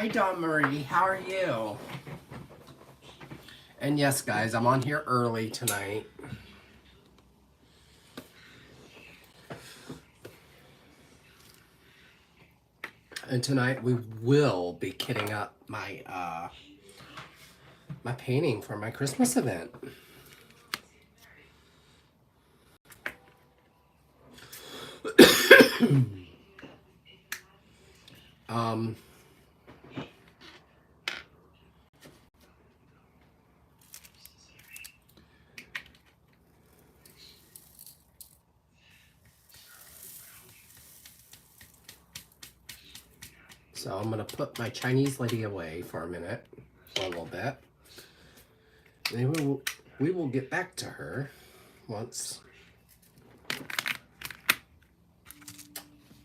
Hi, Dawn Marie. How are you? And yes, guys, I'm on here early tonight. And tonight we will be kitting up my my painting for my Christmas event. um So I'm gonna put my Chinese lady away for a minute, for a little bit. And then we will get back to her once.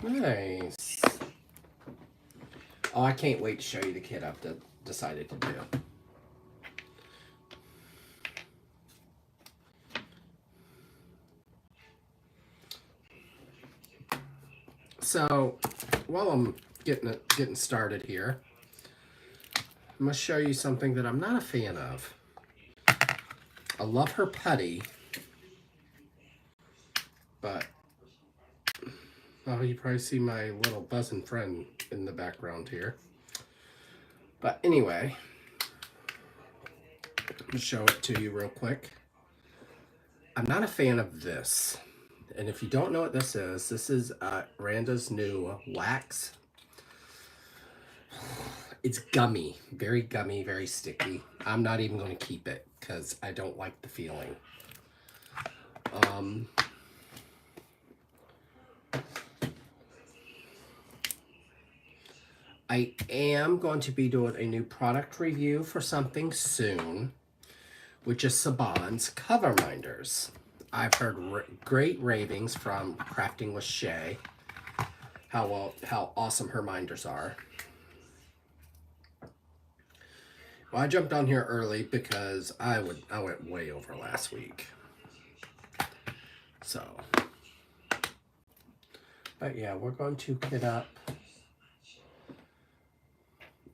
Nice. Oh, I can't wait to show you the kit I've decided to do. So while I'm getting started here, I'm gonna show you something that I'm not a fan of. I love her putty, but oh, you probably see my little buzzing friend in the background here. But anyway, I'm gonna show it to you real quick. I'm not a fan of this. And if you don't know what this is Randa's new wax. It's gummy, very sticky. I'm not even going to keep it because I don't like the feeling. I am going to be doing a new product review for something soon, which is Saban's cover minders. I've heard great ravings from Crafting with Shay, how awesome her minders are. Well, I jumped on here early because I went way over last week. So, but yeah, we're going to kit up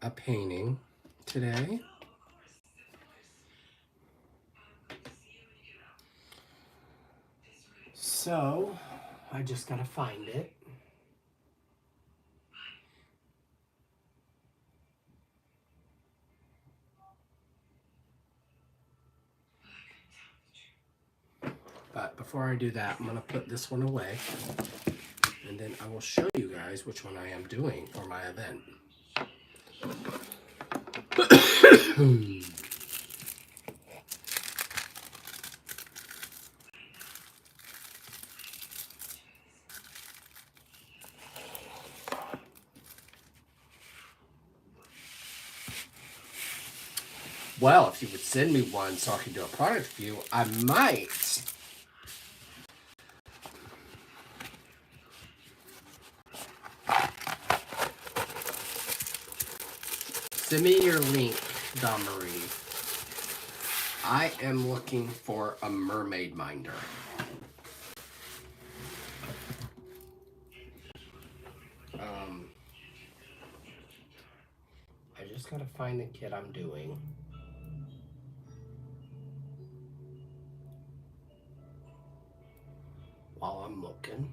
a painting today. So, I just gotta find it. But before I do that, I'm gonna put this one away, and then I will show you guys which one I am doing for my event. Well, if you would send me one so I can do a product review, I might. Send me your link, Dawn Marie. I am looking for a mermaid minder. I just gotta find the kit I'm doing. While I'm looking.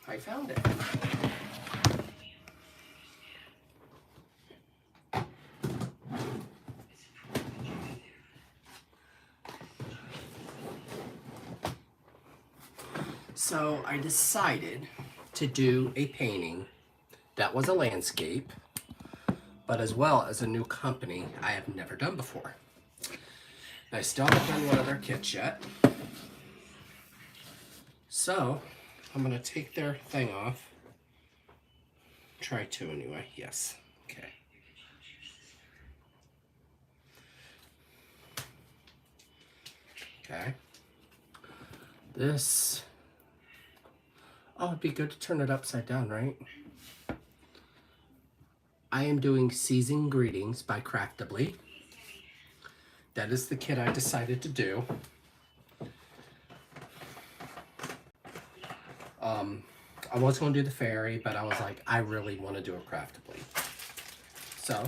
I found it. So I decided to do a painting that was a landscape, but as well as a new company I have never done before. I still haven't done one of their kits yet. So I'm gonna take their thing off. Try to anyway, yes. Okay. Okay. This, oh, it'd be good to turn it upside down, right? I am doing Seasoned Greetings by Craftably. That is the kit I decided to do. I was going to do the fairy, but I was like, I really want to do a Craftably. So,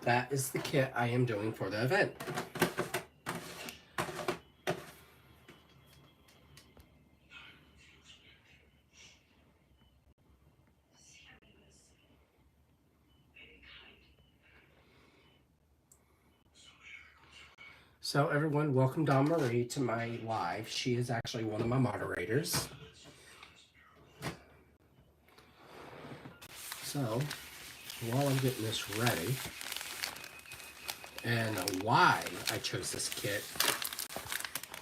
that is the kit I am doing for the event. So everyone, welcome Dawn Marie to my live. She is actually one of my moderators. So, while I'm getting this ready, and why I chose this kit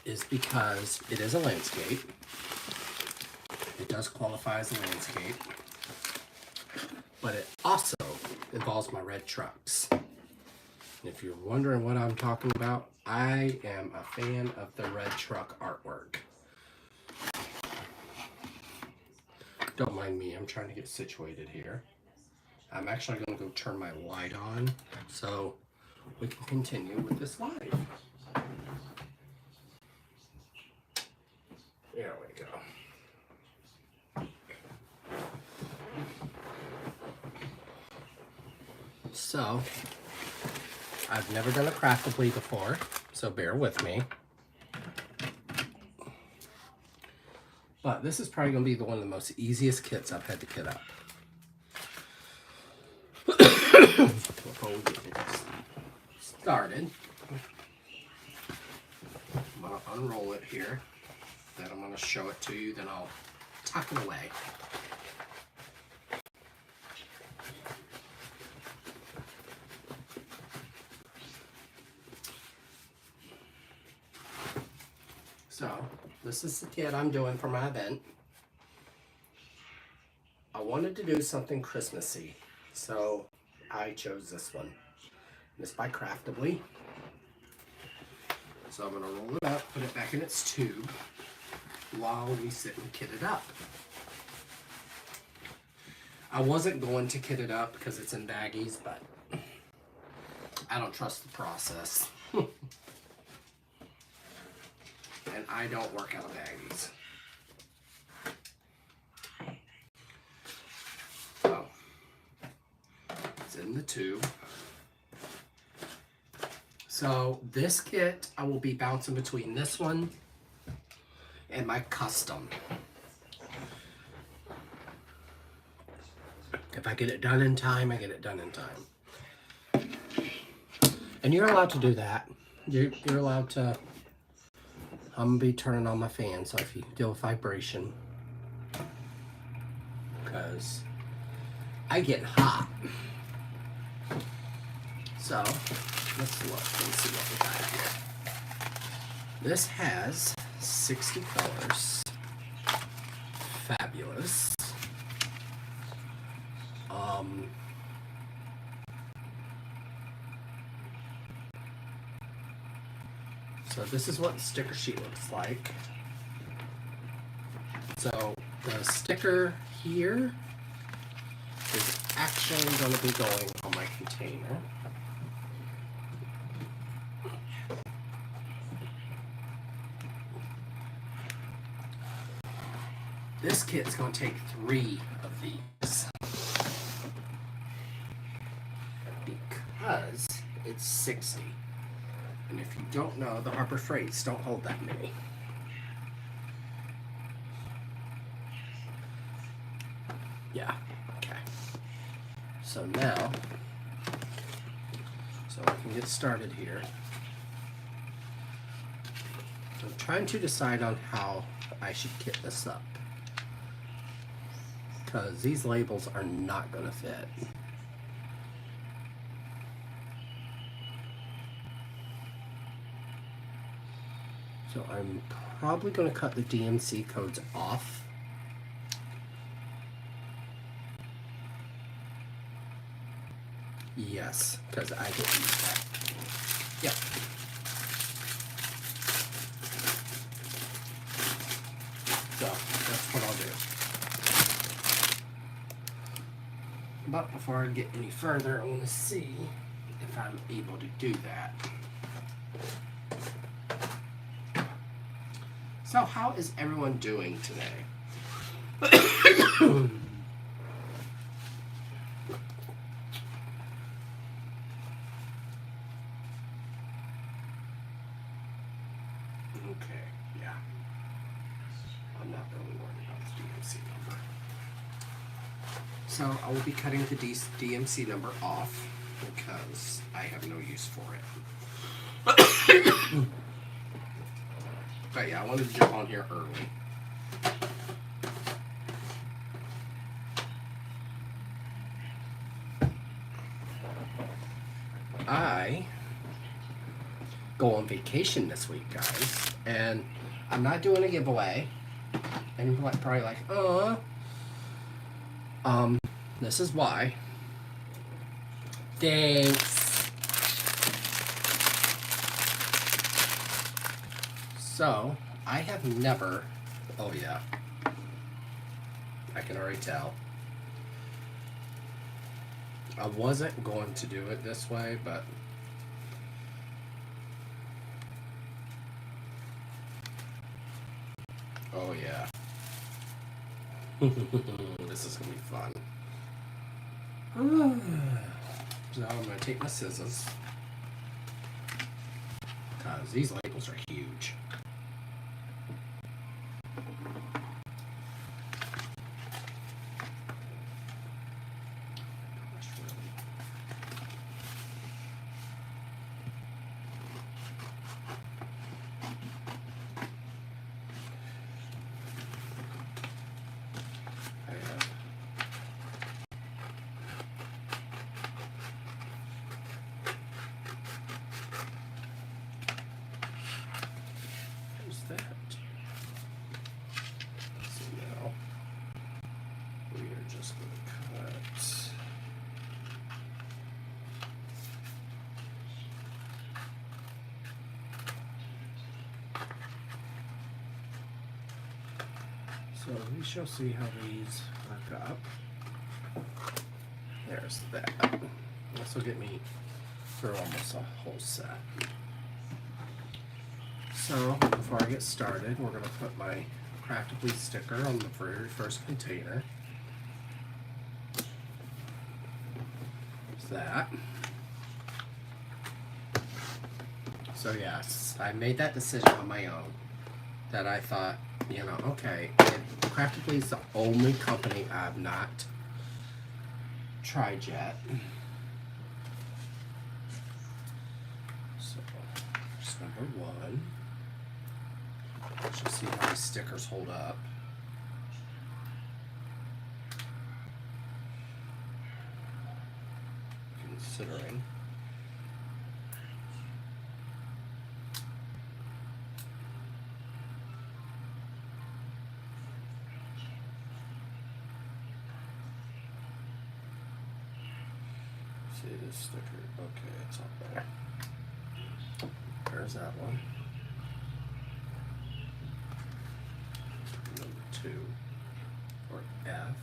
is because it is a landscape. It does qualify as a landscape, but it also involves my red trucks. And if you're wondering what I'm talking about, I am a fan of the red truck artwork. Don't mind me, I'm trying to get situated here. I'm actually going to go turn my light on so we can continue with this live. There we go. So, I've never done a Craftably before, so bear with me. But this is probably going to be one of the most easiest kits I've had to kit up. Before we get started, I'm going to unroll it here. Then I'm going to show it to you, then I'll tuck it away. So, this is the kit I'm doing for my event. I wanted to do something Christmassy, so I chose this one. It's by Craftably. So I'm going to roll it up, put it back in its tube while we sit and kit it up. I wasn't going to kit it up because it's in baggies, but I don't trust the process. And I don't work out of baggies. So, it's in the tube. So this kit, I will be bouncing between this one and my custom. If I get it done in time, I get it done in time. And you're allowed to do that. You're allowed to. I'm going to be turning on my fan, so if you deal with vibration, because I get hot. So, let's look and see what we got here. This has 60 colors. Fabulous. So this is what the sticker sheet looks like. So the sticker here is actually going to be going on my container. This kit's going to take 3 of these because it's 60. And if you don't know, the Harbor Freights don't hold that many. Yeah, okay. So now, so I can get started here. I'm trying to decide on how I should kit this up, because these labels are not going to fit. So I'm probably going to cut the DMC codes off. Yes, because I get used that. Yep. So that's what I'll do. But before I get any further, I want to see if I'm able to do that. So how is everyone doing today? Okay, yeah. I'm not really worried about the DMC number. So I will be cutting the DMC number off because I have no use for it. But yeah, I wanted to jump on here early. I go on vacation this week, guys, and I'm not doing a giveaway. And you're probably like, this is why. Thanks. So, I have never, oh yeah, I can already tell. I wasn't going to do it this way, but oh yeah. This is gonna be fun. So I'm gonna take my scissors because these labels are huge. That. So now we are just going to cut. So we shall see how these work up. There's that. This will get me through almost a whole set. So, before I get started, we're going to put my Craftably sticker on the very first container. There's that. So yes, I made that decision on my own. That I thought, you know, okay, Craftably is the only company I've not tried yet. So, here's number one. Let's just see how these stickers hold up. Considering. See this sticker? Okay, it's up there. There's that one. Number 2, or F.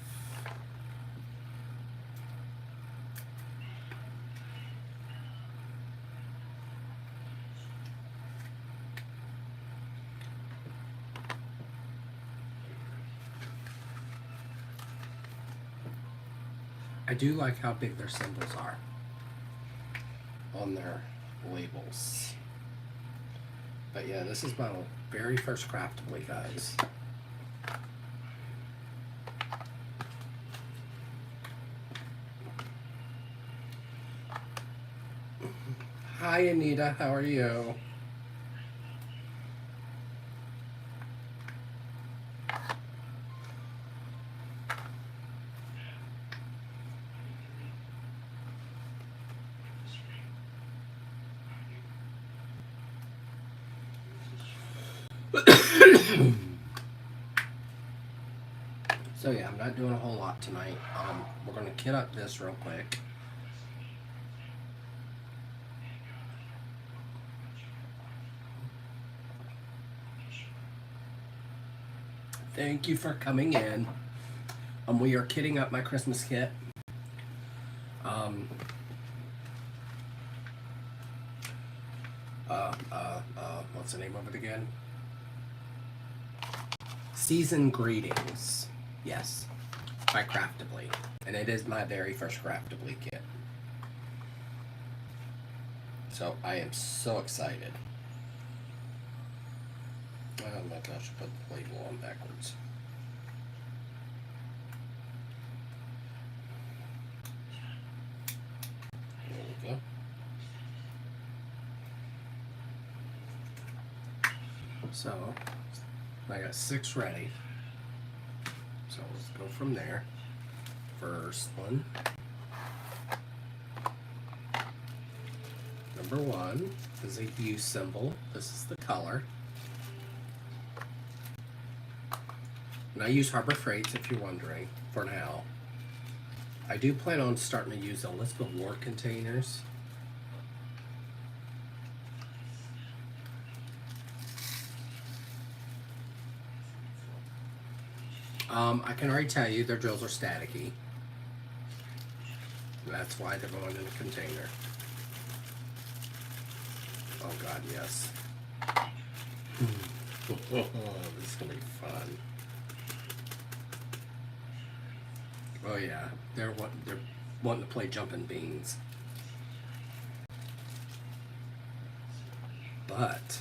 I do like how big their symbols are on their labels. But yeah, this is my very first Craftably, guys. Hi Anita, how are you? So yeah, I'm not doing a whole lot tonight. We're gonna kit up this real quick. Thank you for coming in. We are kitting up my Christmas kit. Um, what's the name of it again? Season Greetings. Yes, by Craftably. And it is my very first Craftably kit. So I am so excited. Oh my gosh, I put the label on backwards. There we go. So I got 6 ready. So let's go from there. First one. Number 1 is a view symbol. This is the color. And I use Harbor Freights if you're wondering for now. I do plan on starting to use Elizabeth Ward containers. I can already tell you their drills are staticky. That's why they're going in a container. Oh God, yes. This is gonna be fun. Oh yeah, they're wanting to play jumping beans. But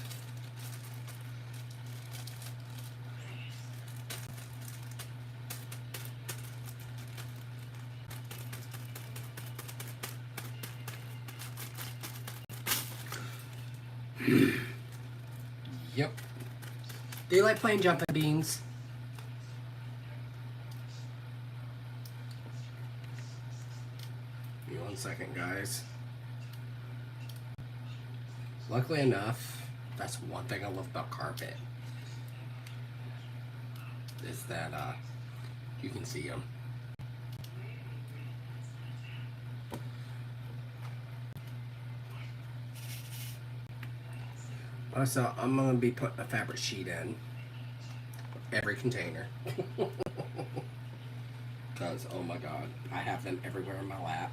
yep. Do you like playing jumping beans? Give me 1 second, guys. Luckily enough, that's one thing I love about carpet. Is that you can see them. So I'm going to be putting a fabric sheet in every container. Because, oh my God, I have them everywhere in my lap.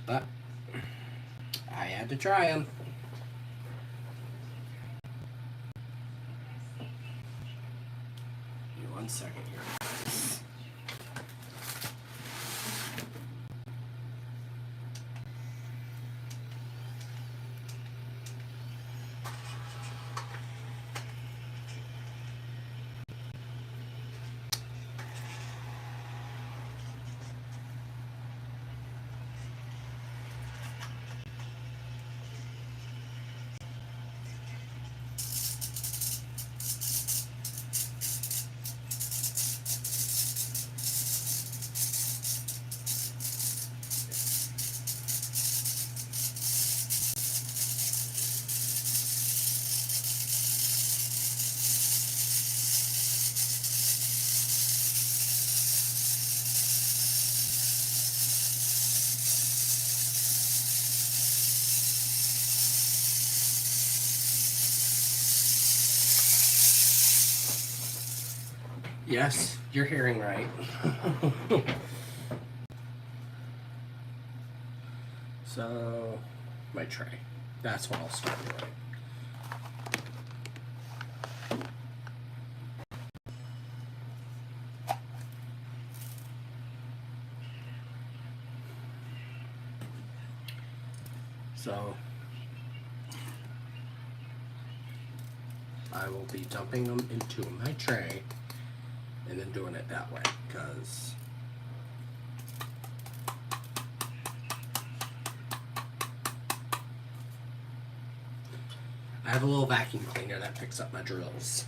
But I had to try them. Give me 1 second here, guys. Yes, you're hearing right. So, my tray. That's what I'll start with. So, I will be dumping them into my tray and then doing it that way, because I have a little vacuum cleaner that picks up my drills.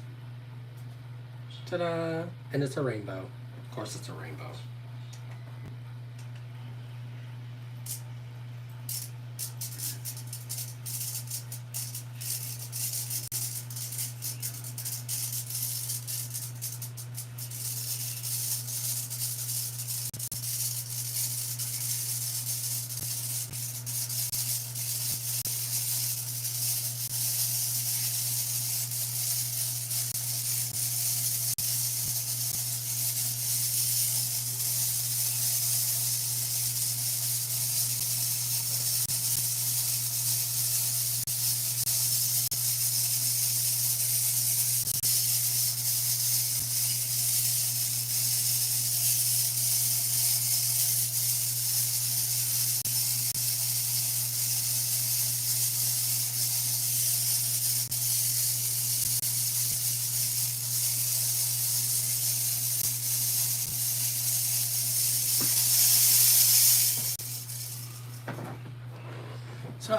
Ta-da! And it's a rainbow. Of course it's a rainbow.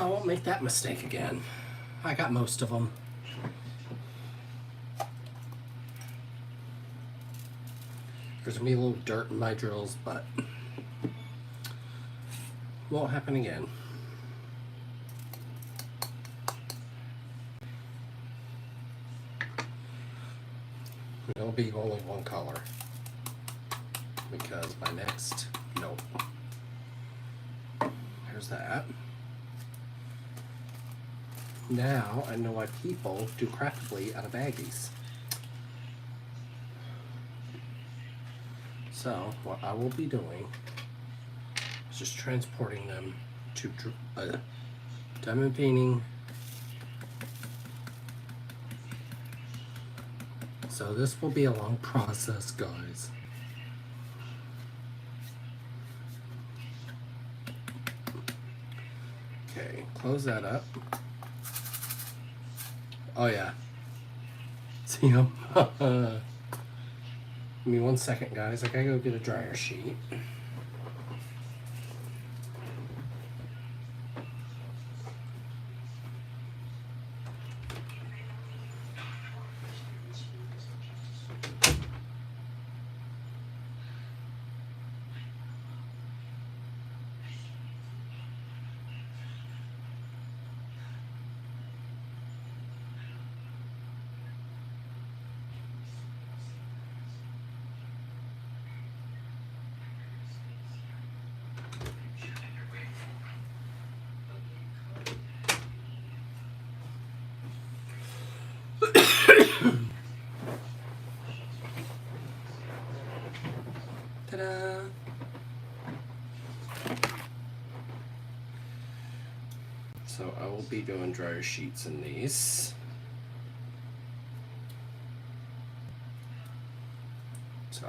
I won't make that mistake again. I got most of them. There's gonna be a little dirt in my drills, but won't happen again. It'll be only one color because my next, nope. There's that. Now I know why people do craftily out of baggies. So what I will be doing is just transporting them to diamond painting. So this will be a long process, guys. Okay, close that up. Oh yeah. See him? Give me 1 second, guys. I gotta go get a dryer sheet. Ta-da! So I will be doing dryer sheets in these. So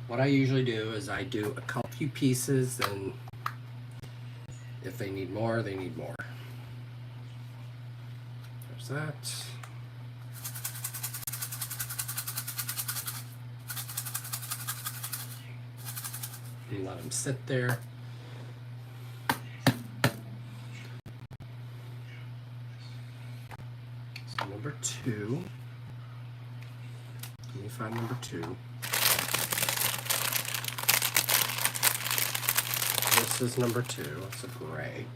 what I usually do is I do a couple few pieces, and if they need more, they need more. There's that. And let them sit there. So number 2. Let me find number 2. This is number 2. It's a gray.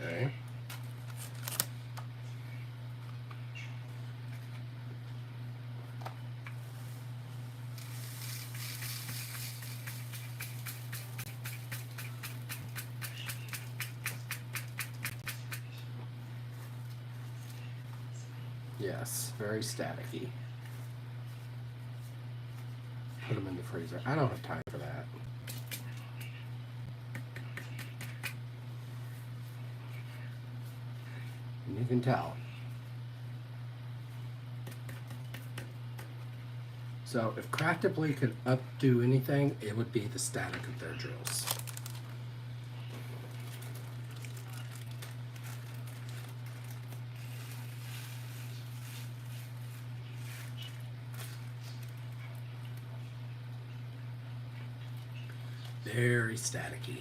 Okay. Yes, very staticky. Put them in the freezer. I don't have time for that. And you can tell. So if Craftably could updo anything, it would be the static of their drills. Very staticky.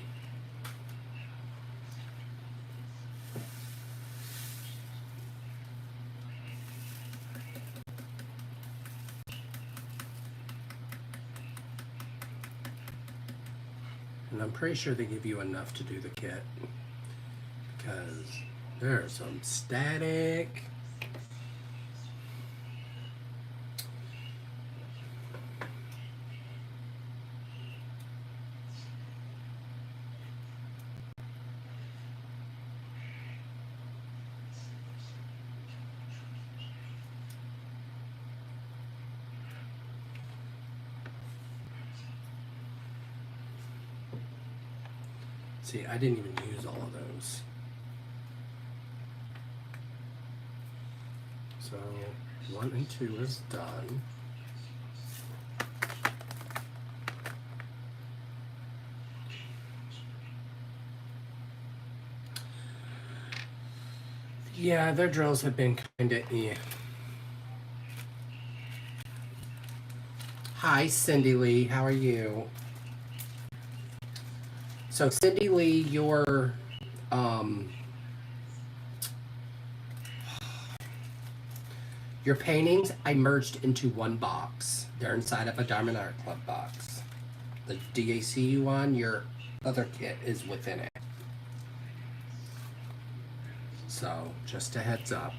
And I'm pretty sure they give you enough to do the kit, because there's some static. See, I didn't even use all of those. So 1 and 2 is done. Yeah, their drills have been kind of Hi, Cindy Lee. How are you? So, Cindy Lee, um, your paintings I merged into one box. They're inside of a Diamond Art Club box. The DACU one, your other kit is within it. So, just a heads up.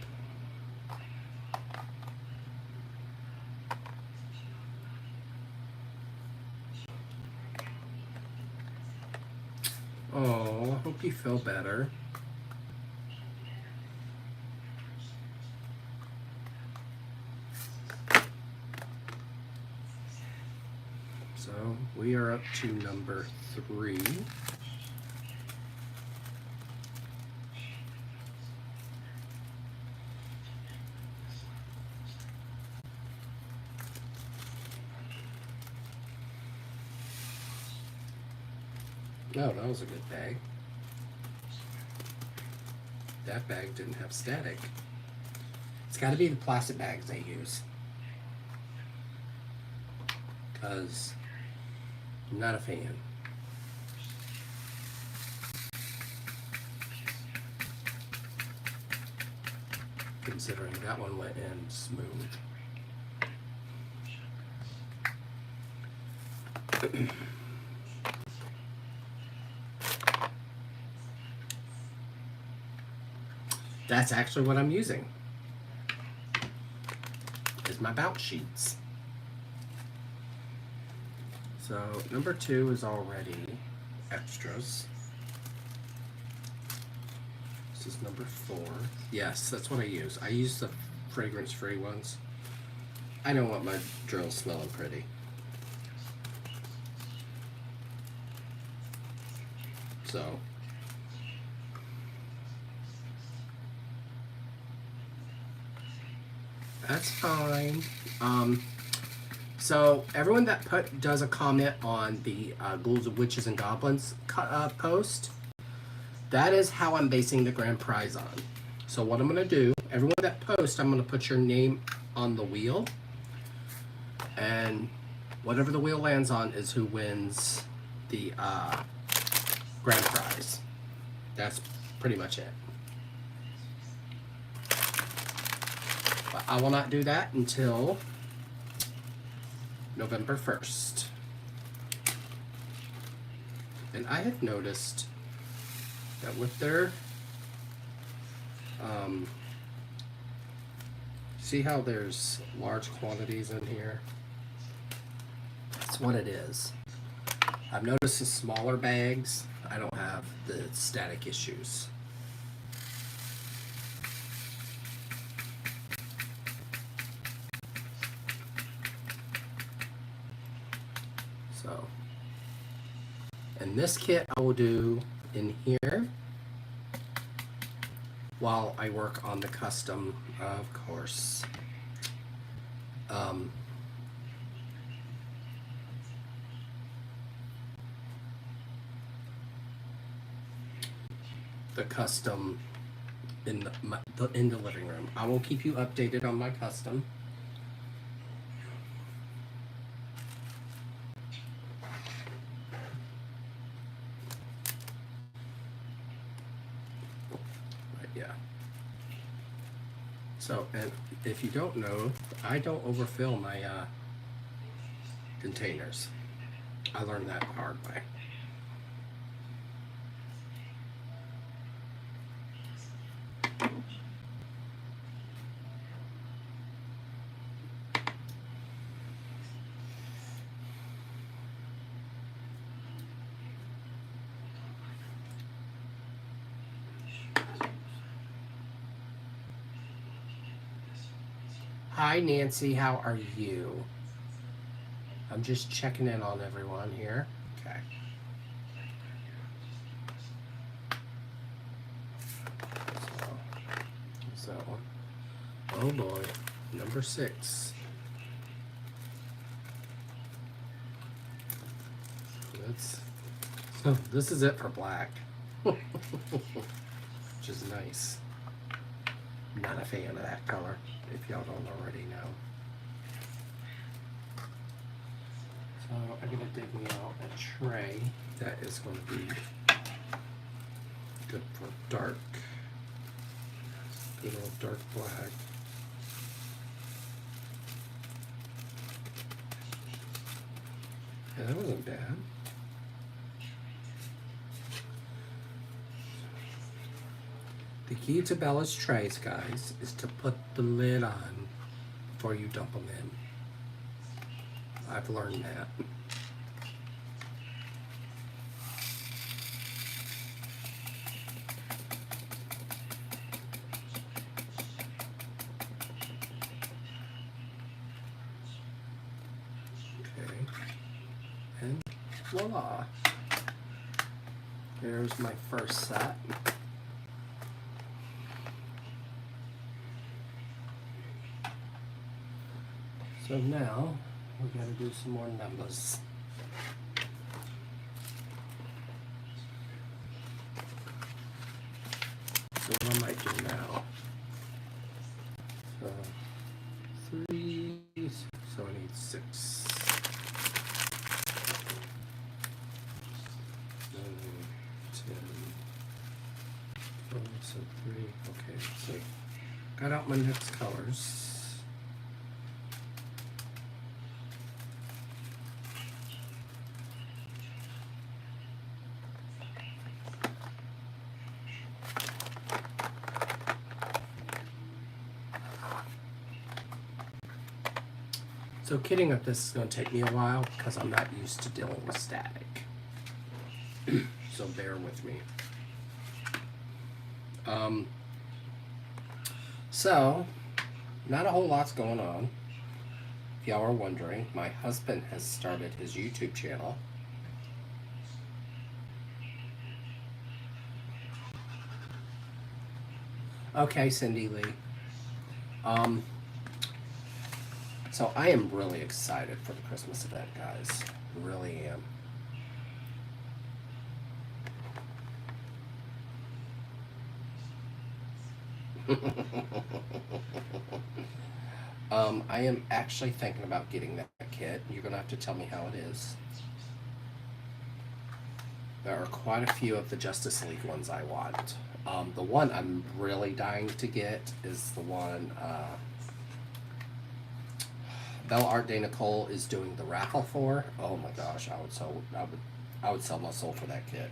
Oh, I hope you feel better. So, we are up to number 3. Oh, that was a good bag. That bag didn't have static. It's got to be the plastic bags they use. Because I'm not a fan. Considering that one went in smooth. That's actually what I'm using. Is my bounce sheets. So number 2 is already extras. This is number 4. Yes, that's what I use. I use the fragrance-free ones. I don't want my drills smelling pretty. So that's fine. So everyone that does a comment on the Ghouls of Witches and Goblins post, that is how I'm basing the grand prize on. So what I'm going to do, everyone that posts, I'm going to put your name on the wheel. And whatever the wheel lands on is who wins the grand prize. That's pretty much it. But I will not do that until November 1st. And I have noticed that with their see how there's large quantities in here? That's what it is. I've noticed the smaller bags, I don't have the static issues. So, and this kit I will do in here while I work on the custom, of course. The custom in the living room. I will keep you updated on my custom. Yeah. So, and if you don't know, I don't overfill my containers. I learned that the hard way. Hi Nancy, how are you? I'm just checking in on everyone here. Okay. So that one. Oh boy, number 6. So this is it for black, which is nice. I'm not a fan of that color, if y'all don't already know. I'm going to dig me out a tray that is going to be good for dark. Good old dark black. Yeah, that wasn't bad. The key to Bella's trays, guys, is to put the lid on before you dump them in. I've learned that. Okay. And voila. There's my first set. So now we gotta do some more numbers. So what I might do now. So 3, so I need 6. 7, 10, 12, so 3, okay, so got out my next colors. So kitting up this is going to take me a while because I'm not used to dealing with static. So bear with me. So, not a whole lot's going on. If y'all are wondering, my husband has started his YouTube channel. Okay, Cindy Lee. So I am really excited for the Christmas event, guys. Really am. I am actually thinking about getting that kit. You're gonna have to tell me how it is. There are quite a few of the Justice League ones I want. The one I'm really dying to get is the one Bella Art Day Nicole is doing the raffle for. Oh my gosh, I would sell my soul for that kit.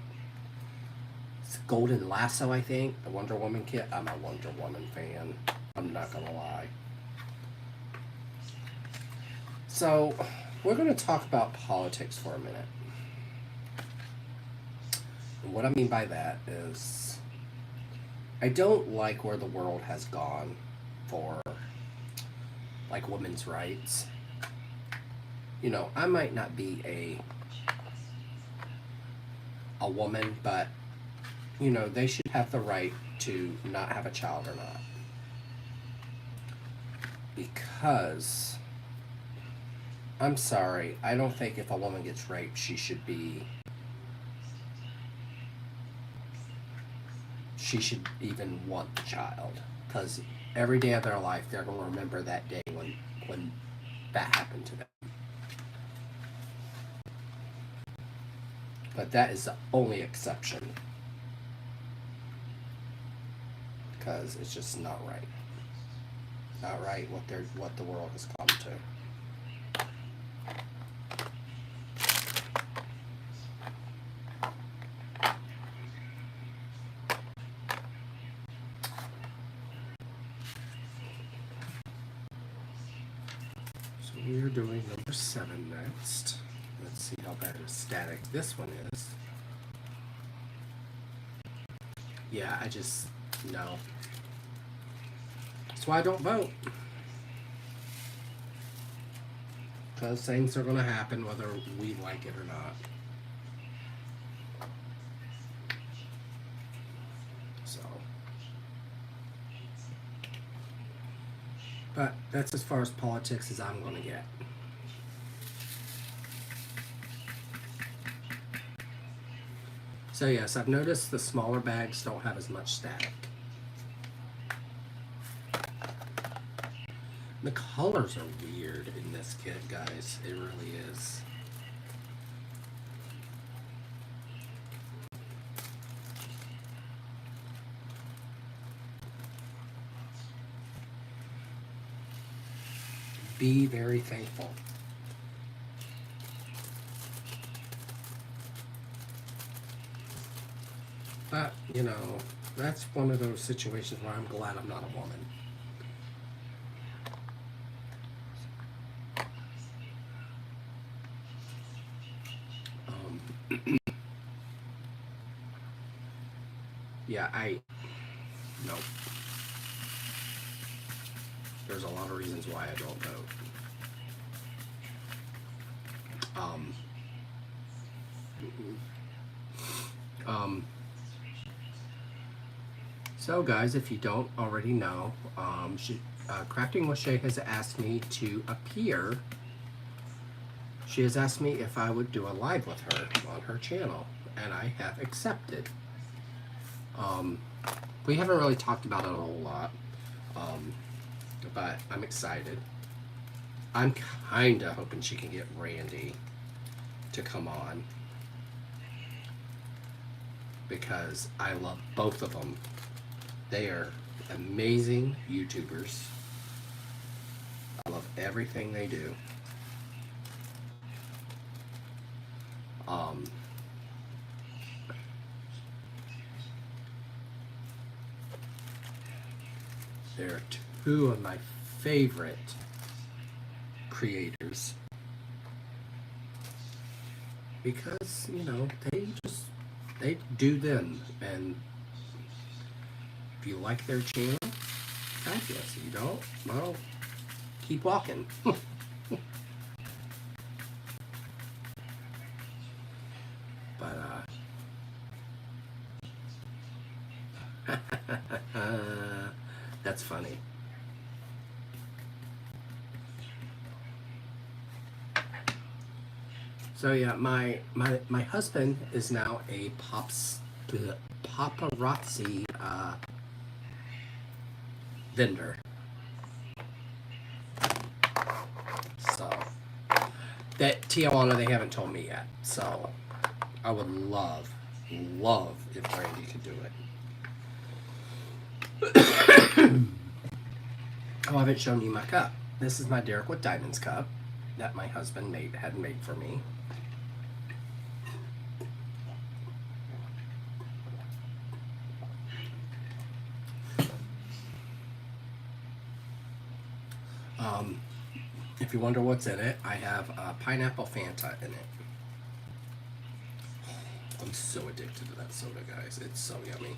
It's Golden Lasso, I think, the Wonder Woman kit. I'm a Wonder Woman fan. I'm not gonna lie. So, we're gonna talk about politics for a minute. And what I mean by that is, I don't like where the world has gone for like women's rights. You know, I might not be a woman, but you know, they should have the right to not have a child or not. Because I'm sorry, I don't think if a woman gets raped, she should even want the child. Because every day of their life, they're going to remember that day when that happened to them. But that is the only exception. Because it's just not right. Not right what the world has come to. We're doing number 7 next. Let's see how bad of static this one is. Yeah, I just, no. That's why I don't vote. Because things are going to happen whether we like it or not. So. But that's as far as politics as I'm going to get. So yes, I've noticed the smaller bags don't have as much static. The colors are weird in this kit, guys. It really is. be very thankful. But, you know, that's one of those situations where I'm glad I'm not a woman. Yeah, no. There's a lot of reasons why I don't vote. Um, um, so guys, if you don't already know, Crafting with Shay has asked me to appear. She has asked me if I would do a live with her on her channel, and I have accepted. We haven't really talked about it a whole lot, but I'm excited. I'm kinda hoping she can get Randy to come on, because I love both of them. They are amazing YouTubers. I love everything they do. They're two of my favorite creators, because, you know, they do them, and if you like their channel, fabulous. If you don't, well, keep walking. But that's funny. So yeah, my husband is now a paparazzi vendor. So that Tijuana, they haven't told me yet. So I would love if Randy could do it. Oh, I haven't shown you my cup. This is my Derrick with Diamonds cup that my husband had made for me. If you wonder what's in it, I have pineapple Fanta in it. I'm so addicted to that soda, guys. It's so yummy.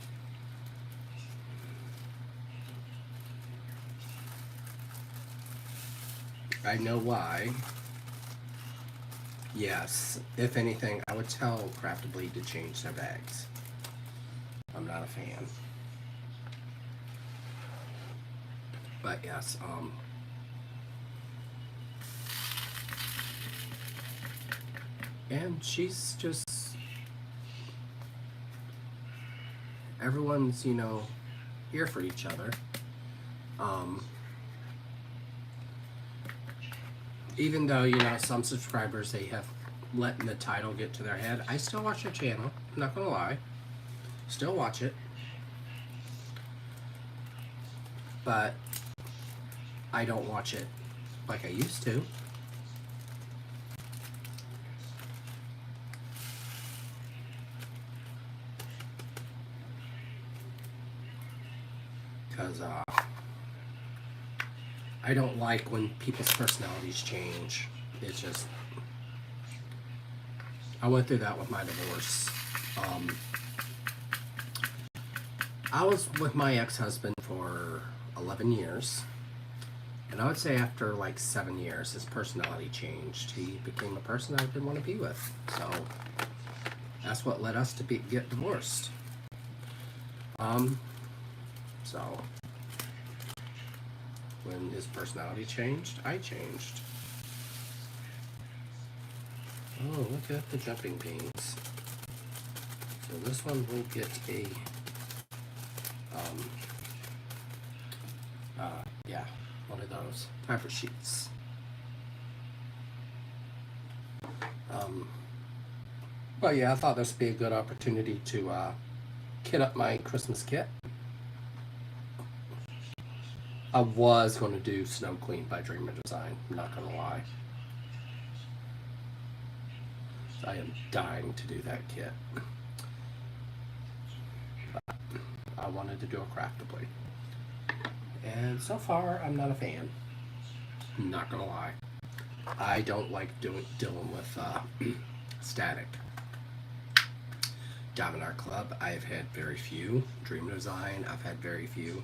I know why. Yes, if anything, I would tell Craftably to change their bags. I'm not a fan. But yes, and she's just, everyone's, you know, here for each other. Even though, you know, some subscribers, they have letting the title get to their head, I still watch their channel. I'm not gonna lie. Still watch it. But I don't watch it like I used to. Because I don't like when people's personalities change. It's just, I went through that with my divorce. I was with my ex-husband for 11 years. And I would say after like 7 years, his personality changed. He became a person I didn't want to be with. So that's what led us to get divorced. So when his personality changed, I changed. Oh, look at the jumping beans. So this one will get a, yeah, one of those. Time for sheets. But yeah, I thought this would be a good opportunity to, kit up my Christmas kit. I was going to do Snow Queen by Dreamer Design. I'm not going to lie. I am dying to do that kit. But I wanted to do a craftably. And so far, I'm not a fan. I'm not going to lie. I don't like dealing with static. Diamond Art Club, I've had very few. Dream Design, I've had very few.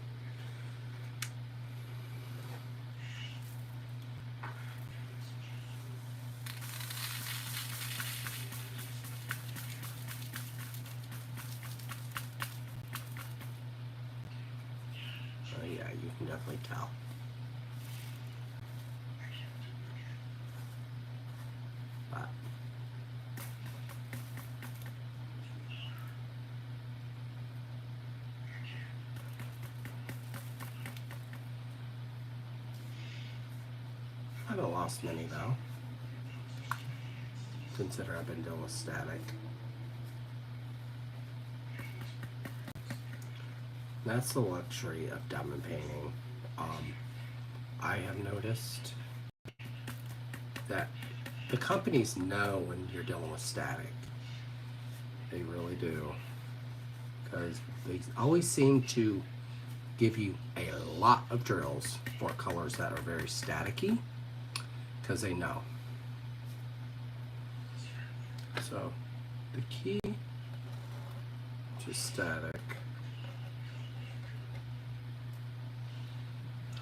Oh yeah, you can definitely tell. But I haven't lost many though. Consider I've been dealing with static. That's the luxury of diamond painting. I have noticed that the companies know when you're dealing with static. They really do. Because they always seem to give you a lot of drills for colors that are very staticky. Because they know. So, the key to static.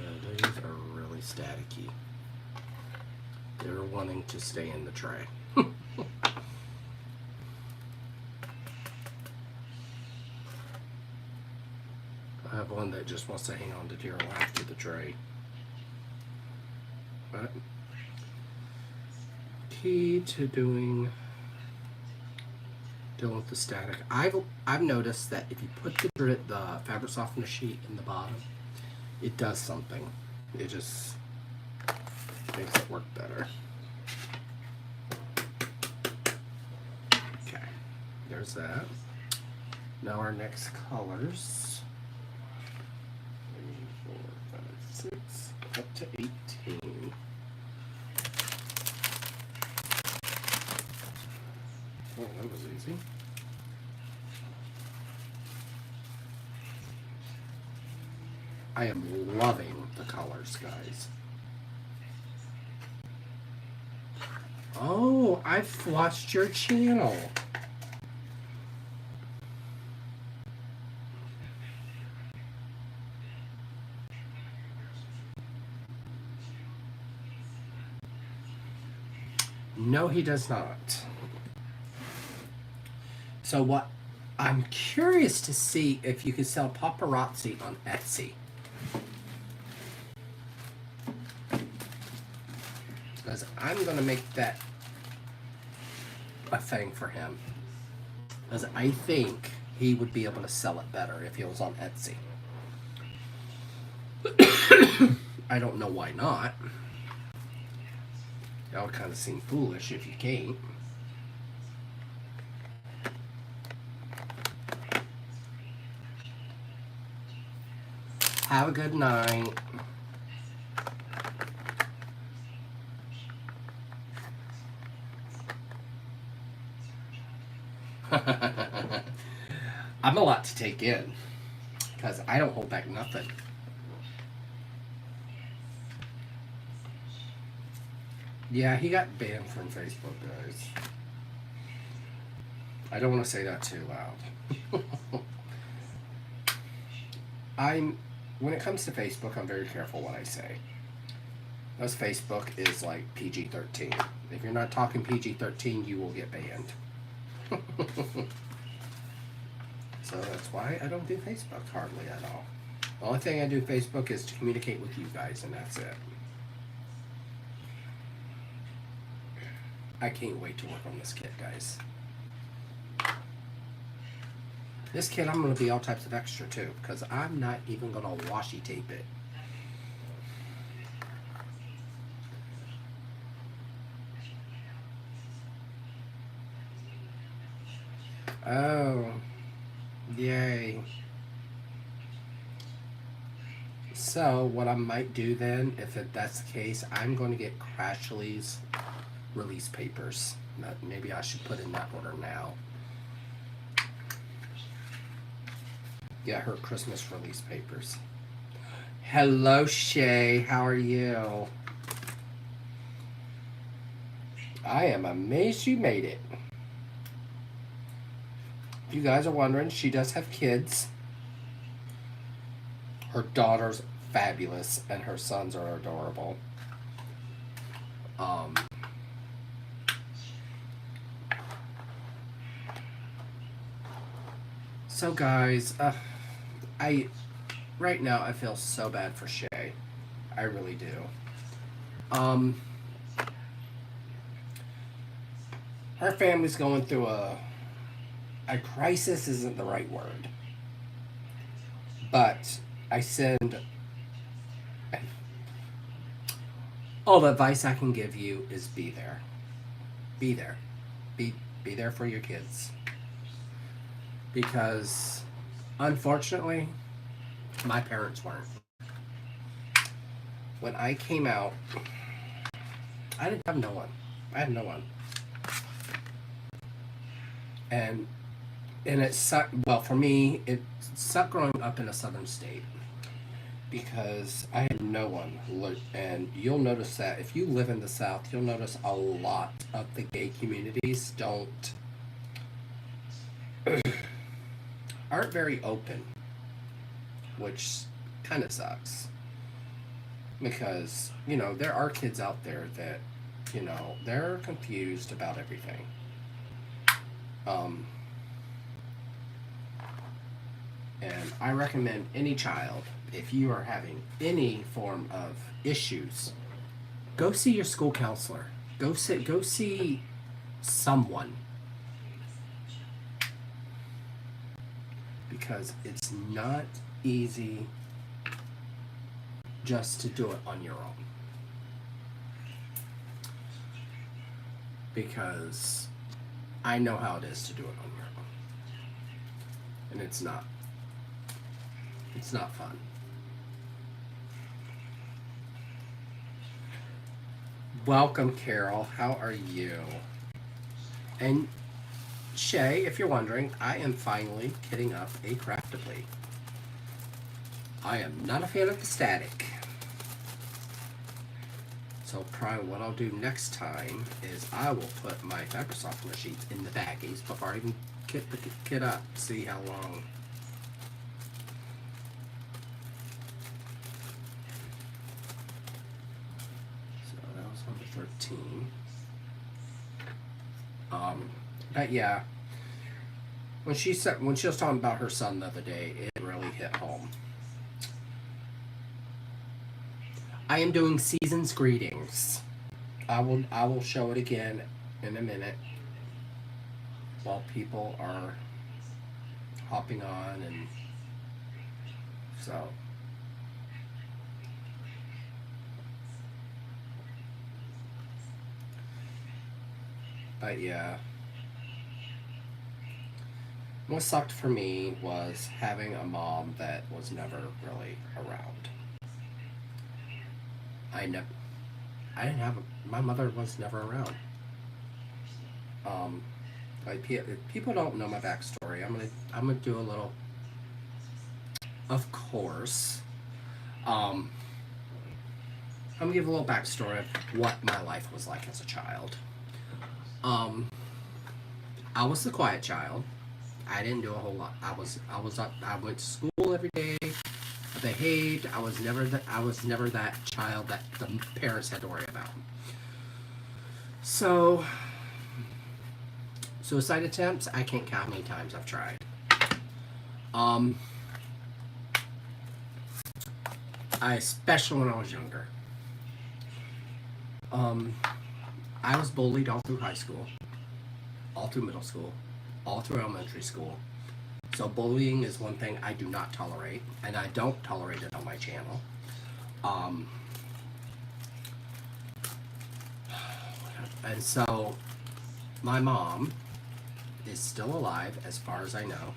Yeah, these are really staticky. They're wanting to stay in the tray. I have one that just wants to hang on to dear life to the tray. But key to dealing with the static. I've noticed that if you put the fabric softener sheet in the bottom, it does something. It just makes it work better. Okay, there's that. Now our next colors. 3, 4, 5, 6, up to 18. Oh, that was easy. I am loving the colors, guys. Oh, I've watched your channel. No, he does not. So what? I'm curious to see if you can sell paparazzi on Etsy. Because I'm going to make that a thing for him. Because I think he would be able to sell it better if he was on Etsy. I don't know why not. That would kind of seem foolish if you can't. Have a good night. I'm a lot to take in because I don't hold back nothing. Yeah, he got banned from Facebook, guys. I don't want to say that too loud. When it comes to Facebook, I'm very careful what I say. Because Facebook is like PG-13. If you're not talking PG-13, you will get banned. So that's why I don't do Facebook hardly at all. The only thing I do Facebook is to communicate with you guys, and that's it. I can't wait to work on this kit, guys. This kit, I'm going to be all types of extra, too, because I'm not even going to washi tape it. Oh, yay. So what I might do then, if that's the case, I'm going to get Crashly's release papers. Maybe I should put in that order now. Get her Christmas release papers. Hello, Shay. How are you? I am amazed you made it. If you guys are wondering, she does have kids. Her daughter's fabulous, and her sons are adorable. So guys, right now I feel so bad for Shay. I really do. Her family's going through a crisis isn't the right word. But I send all the advice I can give you is be there. Be there. Be there for your kids. Because unfortunately, my parents weren't. When I came out, I didn't have no one. I had no one. And it sucked. Well, for me, it sucked growing up in a southern state because I had no one. And you'll notice that if you live in the South, you'll notice a lot of the gay communities aren't very open, which kind of sucks. Because, there are kids out there that, they're confused about everything. And I recommend any child, if you are having any form of issues, go see your school counselor. Go see someone. Because it's not easy just to do it on your own. Because I know how it is to do it on your own. And it's not fun. Welcome, Carol. How are you? And Shay, if you're wondering, I am finally kitting up a Craftably. I am not a fan of the static. So probably what I'll do next time is I will put my fabric softener sheets in the baggies before I even kit the kit up. See how long. So that was number 13. But yeah, when she was talking about her son the other day, it really hit home. I am doing season's greetings. I will show it again in a minute while people are hopping on, and so but yeah, what sucked for me was having a mom that was never really around. My mother was never around. If people don't know my backstory, I'm gonna do a little. Of course, I'm gonna give a little backstory of what my life was like as a child. I was the quiet child. I didn't do a whole lot. I went to school every day. I behaved. I was never that child that the parents had to worry about. So, suicide attempts, I can't count how many times I've tried. Especially when I was younger. I was bullied all through high school, all through middle school, all through elementary school. So bullying is one thing I do not tolerate, and I don't tolerate it on my channel. And so my mom is still alive as far as I know.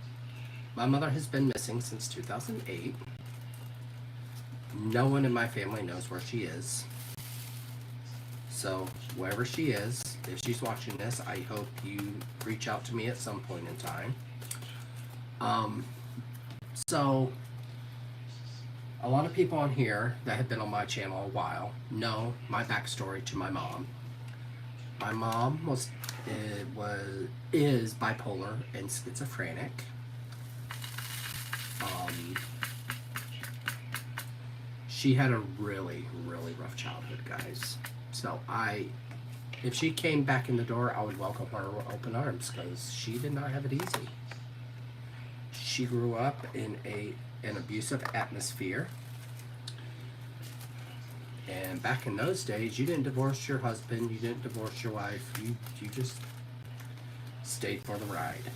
My mother has been missing since 2008. No one in my family knows where she is. So, wherever she is, if she's watching this, I hope you reach out to me at some point in time. Um, so, a lot of people on here that have been on my channel a while know my backstory to my mom. My mom is bipolar and schizophrenic. She had a really, really rough childhood, guys. So if she came back in the door, I would welcome her with open arms because she did not have it easy. She grew up in an abusive atmosphere. And back in those days, you didn't divorce your husband, you didn't divorce your wife, you just stayed for the ride.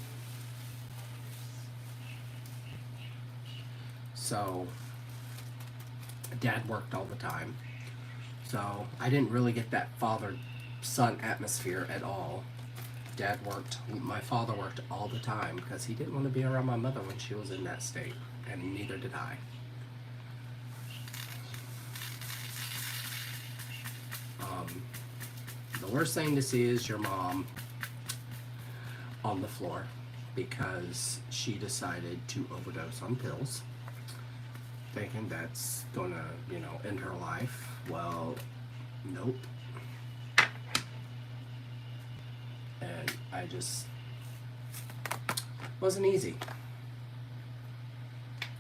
So, Dad worked all the time. So, I didn't really get that father-son atmosphere at all. My father worked all the time because he didn't want to be around my mother when she was in that state, and neither did I. The worst thing to see is your mom on the floor because she decided to overdose on pills, thinking that's gonna, end her life. Well, nope. And I just wasn't easy.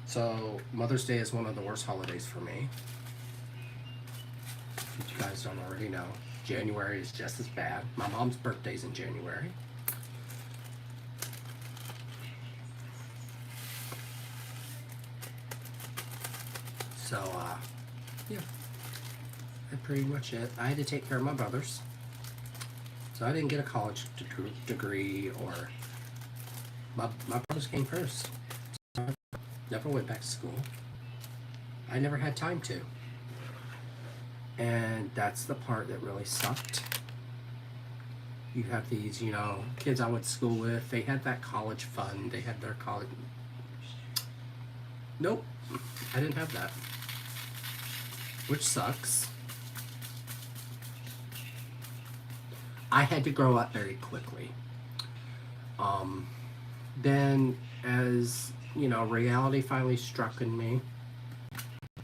So Mother's Day is one of the worst holidays for me. If you guys don't already know, January is just as bad. My mom's birthday's in January. So, yeah, that's pretty much it. I had to take care of my brothers. So I didn't get a college degree or my brothers came first. So I never went back to school. I never had time to. And that's the part that really sucked. You have these, kids I went to school with, they had that college fund, they had their college. Nope, I didn't have that. Which sucks. I had to grow up very quickly. Then as, reality finally struck in me,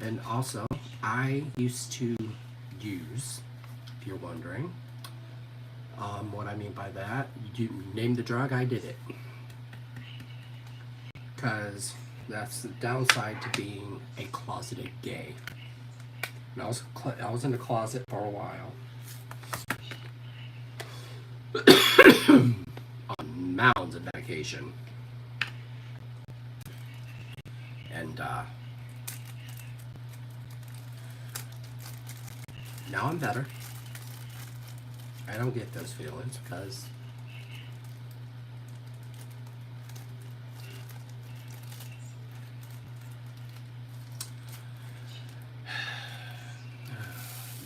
and also I used to use, if you're wondering, what I mean by that, you name the drug, I did it. Because that's the downside to being a closeted gay. And I was in the closet for a while. On mounds of medication. And now I'm better. I don't get those feelings because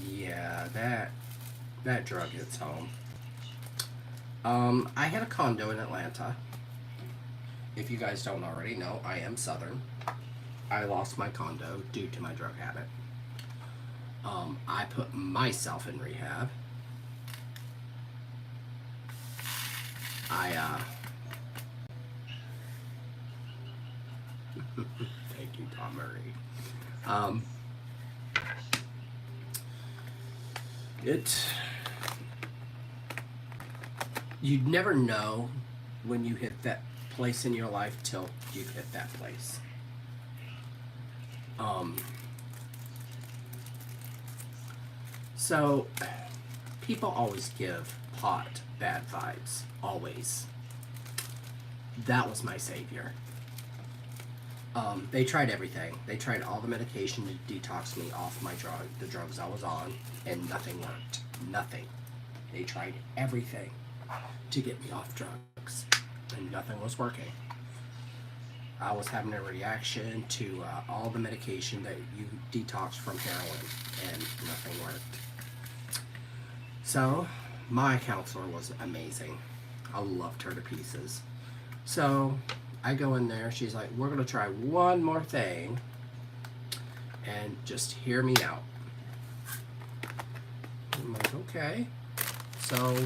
yeah, that drug hits home. I had a condo in Atlanta. If you guys don't already know, I am Southern. I lost my condo due to my drug habit. I put myself in rehab. Thank you, Tom Murray. You'd never know when you hit that place in your life till you hit that place. So people always give pot bad vibes, always. That was my savior. They tried everything. They tried all the medication to detox me off the drugs I was on, and nothing worked. Nothing. They tried everything to get me off drugs, and nothing was working. I was having a reaction to all the medication that you detox from heroin, and nothing worked. So, my counselor was amazing. I loved her to pieces. So, I go in there, she's like, we're going to try one more thing, and just hear me out. I'm like, okay. So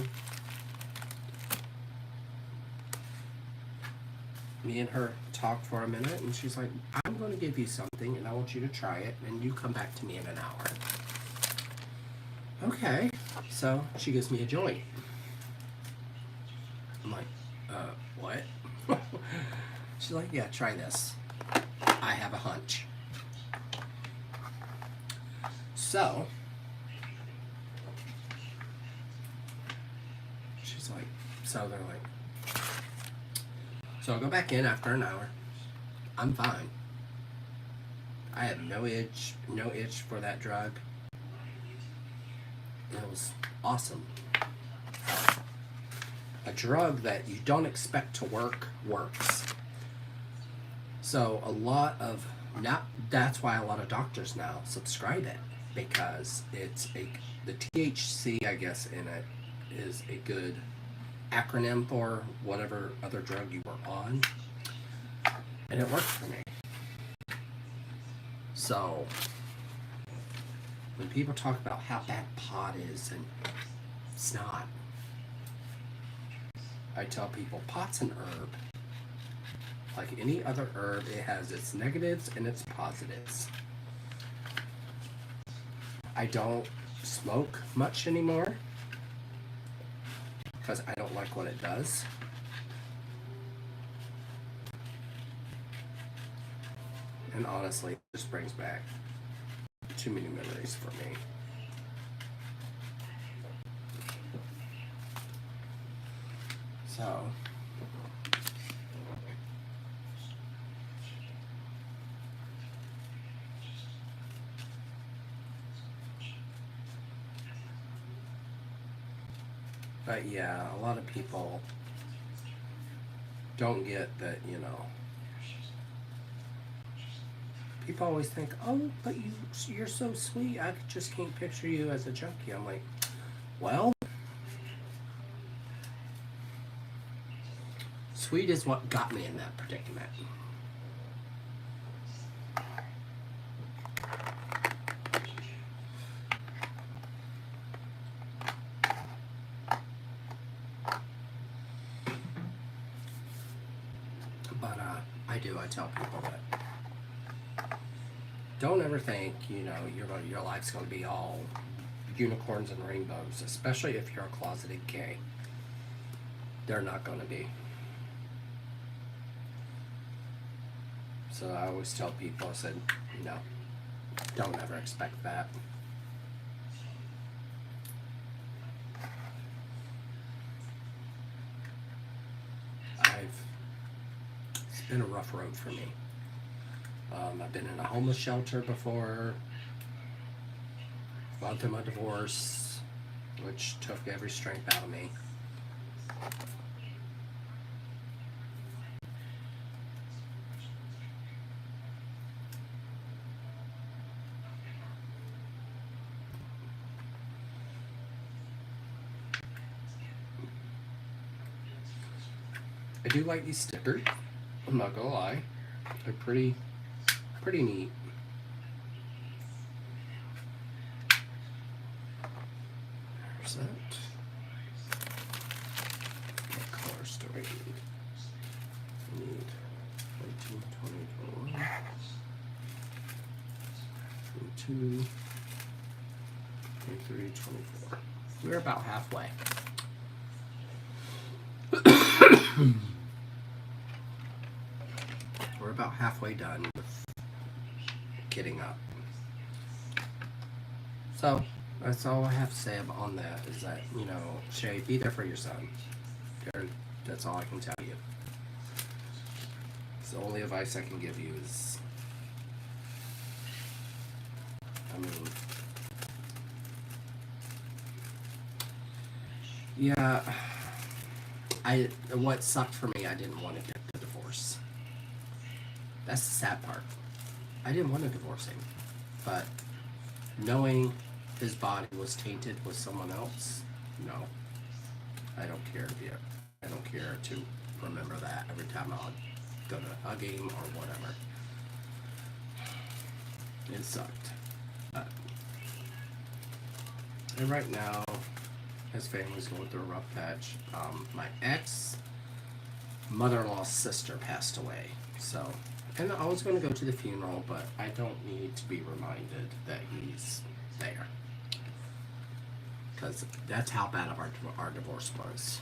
me and her talked for a minute, and she's like, I'm going to give you something, and I want you to try it, and you come back to me in an hour. Okay. So she gives me a joint. I'm like, what? She's like, yeah, try this. I have a hunch. So she's like, so they're like, so I'll go back in after an hour. I'm fine. I had no itch for that drug. It was awesome. A drug that you don't expect to work works. So that's why a lot of doctors now subscribe it, because the THC, I guess, in it is a good acronym for whatever other drug you were on, and it worked for me. So when people talk about how bad pot is, and it's not, I tell people pot's an herb. Like any other herb, it has its negatives and its positives. I don't smoke much anymore because I don't like what it does. And honestly, it just brings back too many memories for me. So but yeah, a lot of people don't get that, people always think, oh, but you're so sweet, I just can't picture you as a junkie. I'm like, well, sweet is what got me in that predicament. But I tell people that don't ever think, your life's going to be all unicorns and rainbows, especially if you're a closeted gay. They're not going to be. So I always tell people, I said, no, don't ever expect that. It's been a rough road for me. I've been in a homeless shelter before, gone through my divorce, which took every strength out of me. I do like these stickers, I'm not gonna lie. They're pretty neat. There's that. What colors do I need? I need 19, 20, 21, 22, 23, 24. We're about halfway. We're about halfway done with getting up. So that's all I have to say on that, is that, Shay, be there for your son. That's all I can tell you. It's the only advice I can give you is, yeah, what sucked for me, I didn't want to get the divorce. That's the sad part. I didn't want to divorce him, but knowing his body was tainted with someone else, no. I don't care to remember that every time I'll go to hug him or whatever. It sucked. But, and right now, his family's going through a rough patch. My ex mother-in-law's sister passed away. So, and I was going to go to the funeral, but I don't need to be reminded that he's there. Because that's how bad of our divorce was.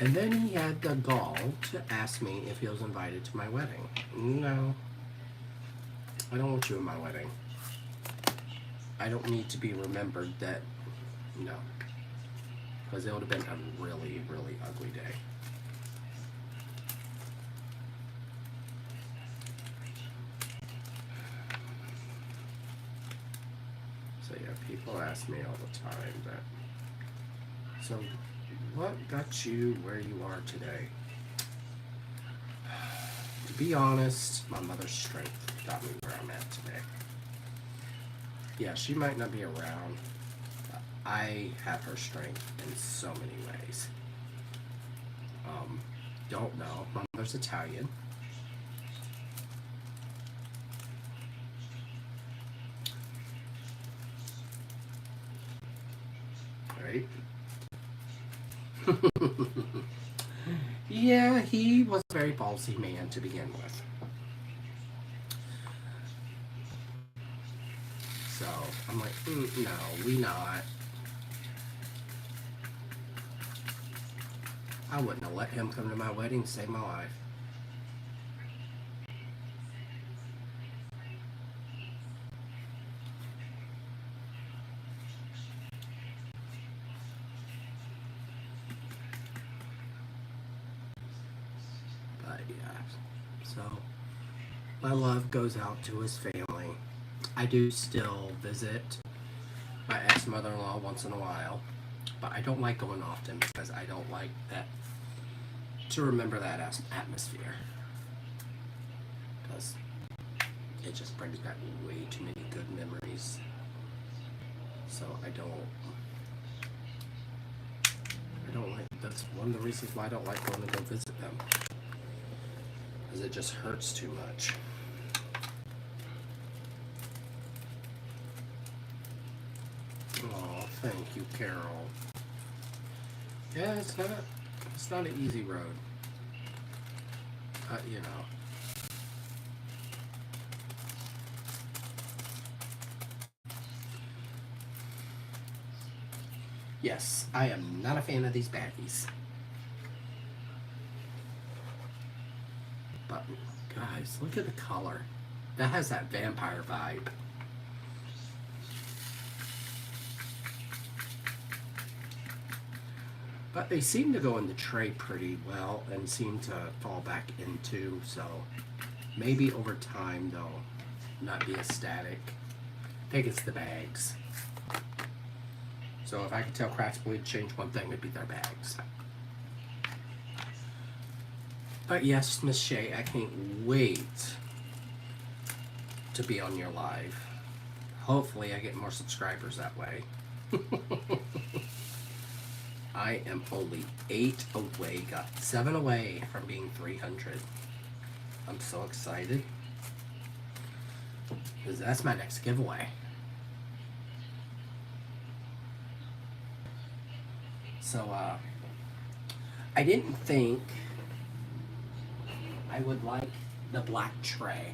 And then he had the gall to ask me if he was invited to my wedding. No. I don't want you in my wedding. I don't need to be remembered that, no. Because it would have been a really, really ugly day. So yeah, people ask me all the time that, so what got you where you are today? To be honest, my mother's strength got me where I'm at today. Yeah, she might not be around. I have her strength in so many ways. Don't know. My mother's Italian. Right? Yeah, he was a very ballsy man to begin with. So I'm like, no, we not. I wouldn't have let him come to my wedding to save my life. But yeah, so my love goes out to his family. I do still visit my ex-mother-in-law once in a while, but I don't like going often because I don't like that, to remember that atmosphere, because it just brings back way too many good memories. So I don't like, that's one of the reasons why I don't like going to go visit them, because it just hurts too much. Oh, thank you, Carol. Yeah, it's not an easy road. You know. Yes, I am not a fan of these baggies. But, guys, look at the color. That has that vampire vibe. But they seem to go in the tray pretty well and seem to fall back into, so maybe over time they'll not be as static. I think it's the bags. So if I could tell Craftsboy to change one thing, it'd be their bags. But yes, Miss Shay, I can't wait to be on your live. Hopefully I get more subscribers that way. I am only 8 away, got 7 away from being 300. I'm so excited, because that's my next giveaway. So, I didn't think I would like the black tray,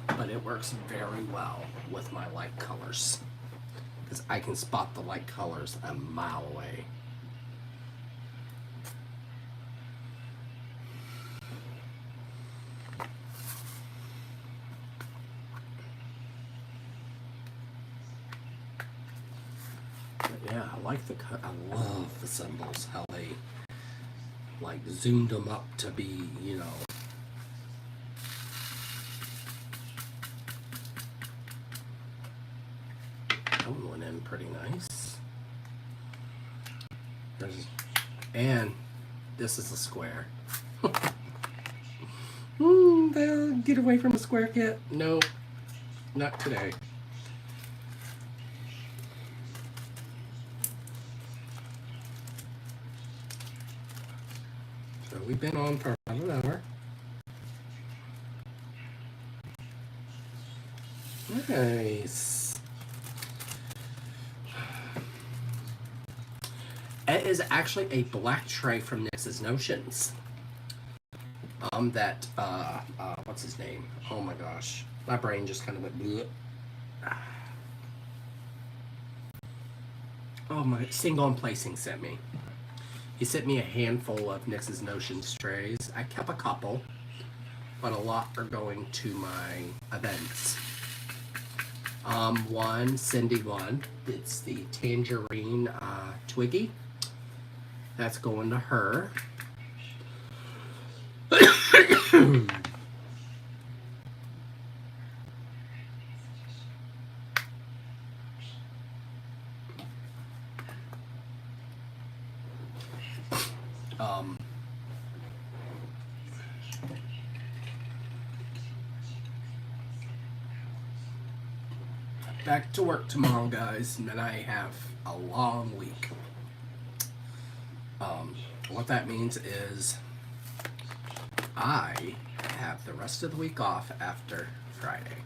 but it works very well with my light colors, because I can spot the light colors a mile away. Yeah, I like the cut. I love the symbols, how they like zoomed them up to be, you know. That one went in pretty nice. And this is a square. Get away from the square kit. No, not today. So we've been on for about an hour. Nice. It is actually a black tray from NYX's Notions. What's his name? Oh my gosh. My brain just kind of went bleh. Oh my, Single and Placing sent me. He sent me a handful of NYX's Notions trays. I kept a couple, but a lot are going to my events. Cindy one. It's the Tangerine Twiggy. That's going to her. Back to work tomorrow, guys, and then I have a long week. What that means is I have the rest of the week off after Friday.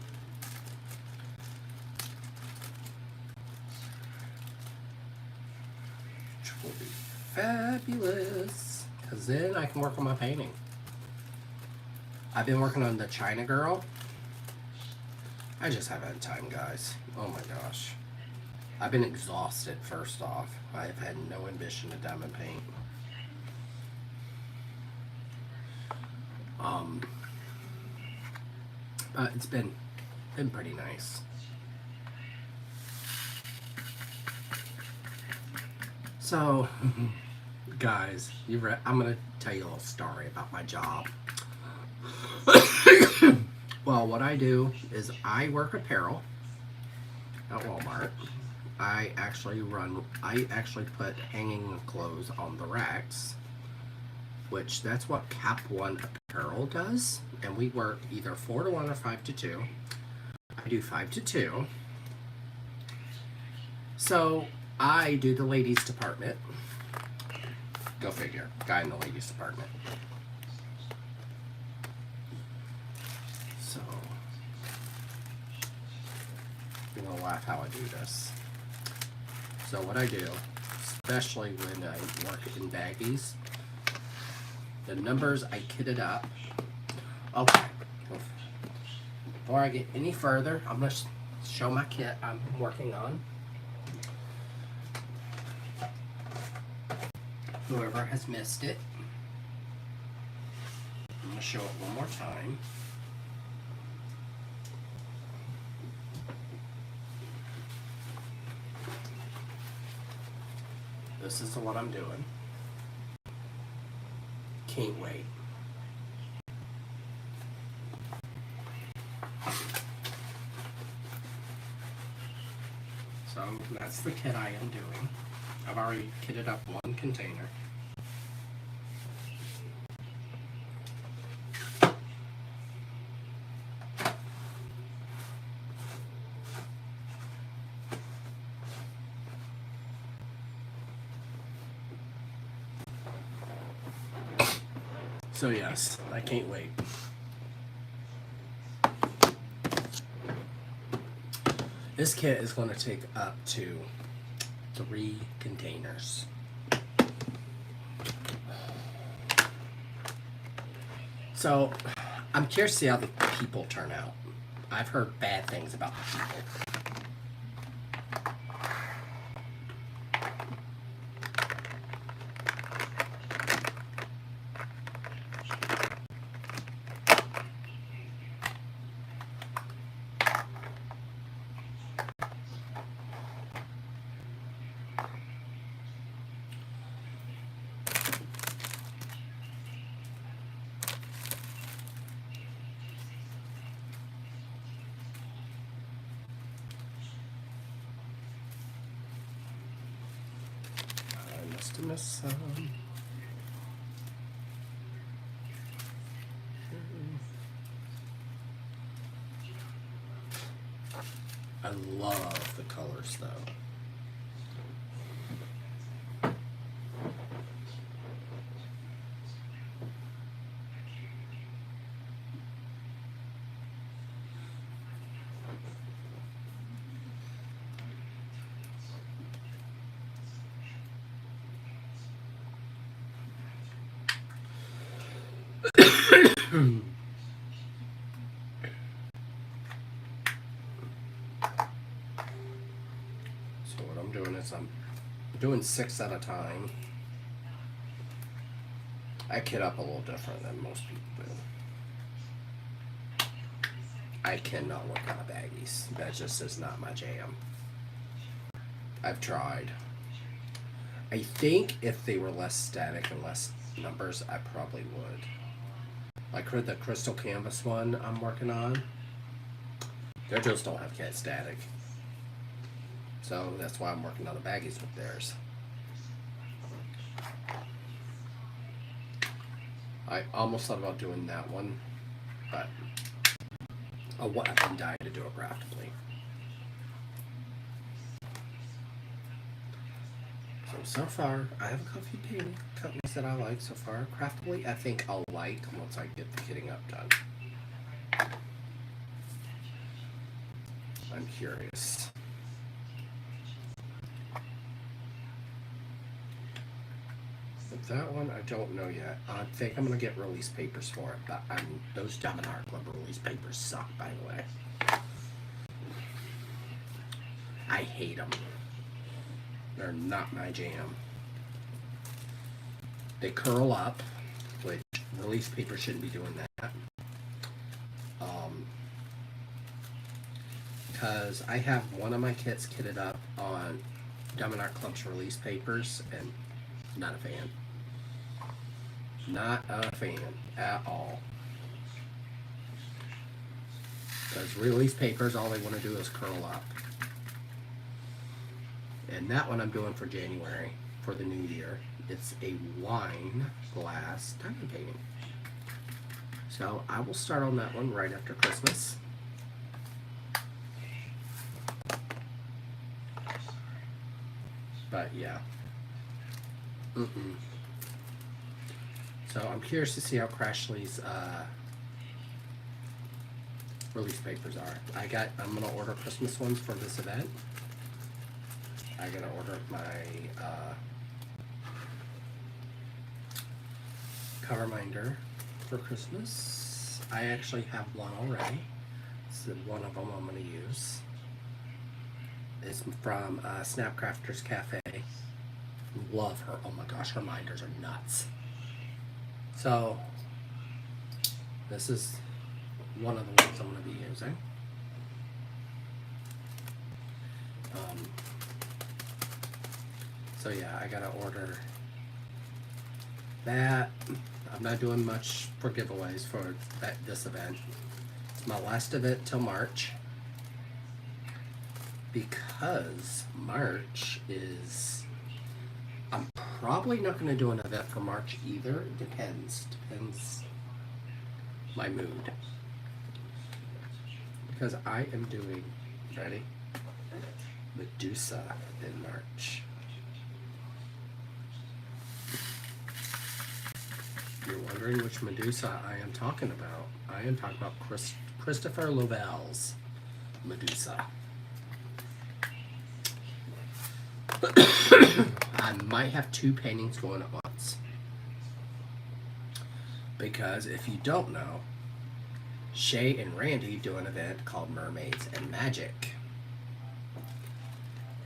Which will be fabulous, because then I can work on my painting. I've been working on the China Girl. I just haven't had time, guys. Oh my gosh. I've been exhausted, first off. I've had no ambition to diamond paint. But it's been pretty nice. So, guys, I'm gonna tell you a little story about my job. Well, what I do is I work apparel at Walmart. I actually put hanging clothes on the racks, which that's what Cap One Apparel does. And we work either 4 to 1 or 5 to 2. I do 5 to 2. So I do the ladies department. Go figure, guy in the ladies department. So you're gonna laugh how I do this. So what I do, especially when I work in baggies, the numbers I kitted up. Okay, before I get any further, I'm gonna show my kit I'm working on. Whoever has missed it, I'm gonna show it one more time. This is the one I'm doing. Can't wait. So that's the kit I am doing. I've already kitted up one container. So yes, I can't wait. This kit is going to take up to 3 containers. So I'm curious to see how the people turn out. I've heard bad things about the people. To miss some. I love the colors though. So what I'm doing is I'm doing 6 at a time. I kit up a little different than most people do. I cannot work out of baggies. That just is not my jam. I've tried. I think if they were less static and less numbers, I probably would. Like the crystal canvas one I'm working on, they just don't have cat static. So that's why I'm working on the baggies with theirs. I almost thought about doing that one, but I've been dying to do it craftably. So far, I have a few painting companies that I like so far. Craftably, I think I'll like once I get the kitting up done. I'm curious. But that one, I don't know yet. I think I'm going to get release papers for it, but those Diamond Art Club release papers suck, by the way. I hate them. They're not my jam. They curl up, which release paper shouldn't be doing that. Because I have one of my kits kitted up on Diamond Art Club's release papers, and not a fan. Not a fan at all. Because release papers, all they want to do is curl up. And that one I'm doing for January, for the new year. It's a wine glass diamond painting. So I will start on that one right after Christmas. But yeah. So I'm curious to see how Crashly's release papers are. I'm gonna order Christmas ones for this event. I gotta order my cover minder for Christmas. I actually have one already. This is one of them I'm gonna use. It's from Snapcrafters Cafe. Love her. Oh my gosh, her minders are nuts. So this is one of the ones I'm going to be using. So yeah, I gotta order that. I'm not doing much for giveaways for this event. It's my last event till March, because March is, I'm probably not going to do an event for March either. It depends my mood, because I am doing, ready, Medusa in March. You're wondering which Medusa I am talking about. I am talking about Christopher Lovel's Medusa. I might have 2 paintings going at once, because if you don't know, Shay and Randy do an event called Mermaids and Magic.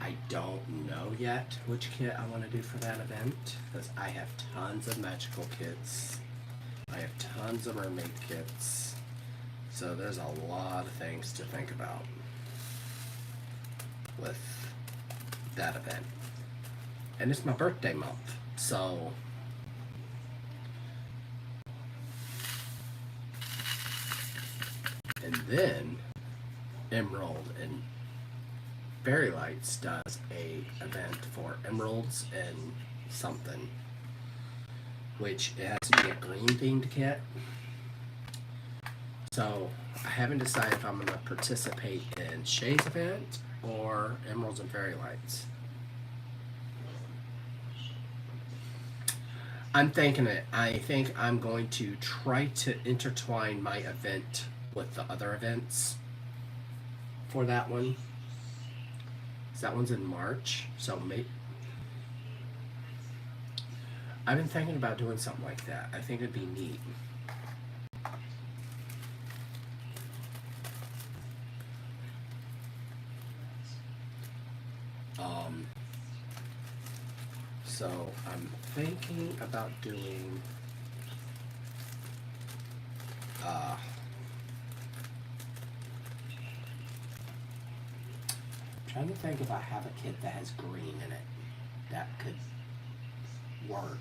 I don't know yet which kit I want to do for that event, because I have tons of magical kits. I have tons of mermaid kits. So there's a lot of things to think about with that event. And it's my birthday month, so and then Emerald and Fairy Lights does a event for emeralds and something, which it has to be a green themed kit. So I haven't decided if I'm going to participate in Shay's event or Emeralds and Fairy Lights. I'm thinking it. I think I'm going to try to intertwine my event with the other events for that one. That one's in March, so maybe I've been thinking about doing something like that. I think it'd be neat. So I'm thinking about doing trying to think if I have a kit that has green in it that could work.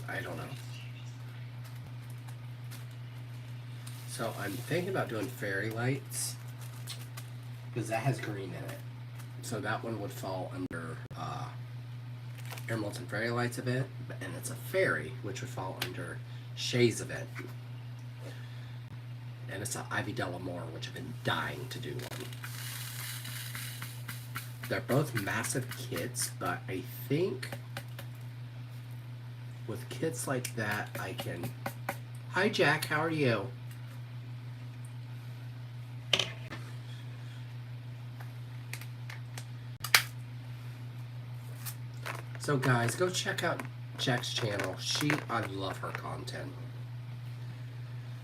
I don't know. So I'm thinking about doing fairy lights because that has green in it. So that one would fall under Emeralds and Fairy Lights event, and it's a fairy, which would fall under Shay's event. And it's an Ivy Delamore, which I've been dying to do one. They're both massive kits, but I think with kits like that, I can... Hi, Jack. How are you? So, guys, go check out Jack's channel. I love her content.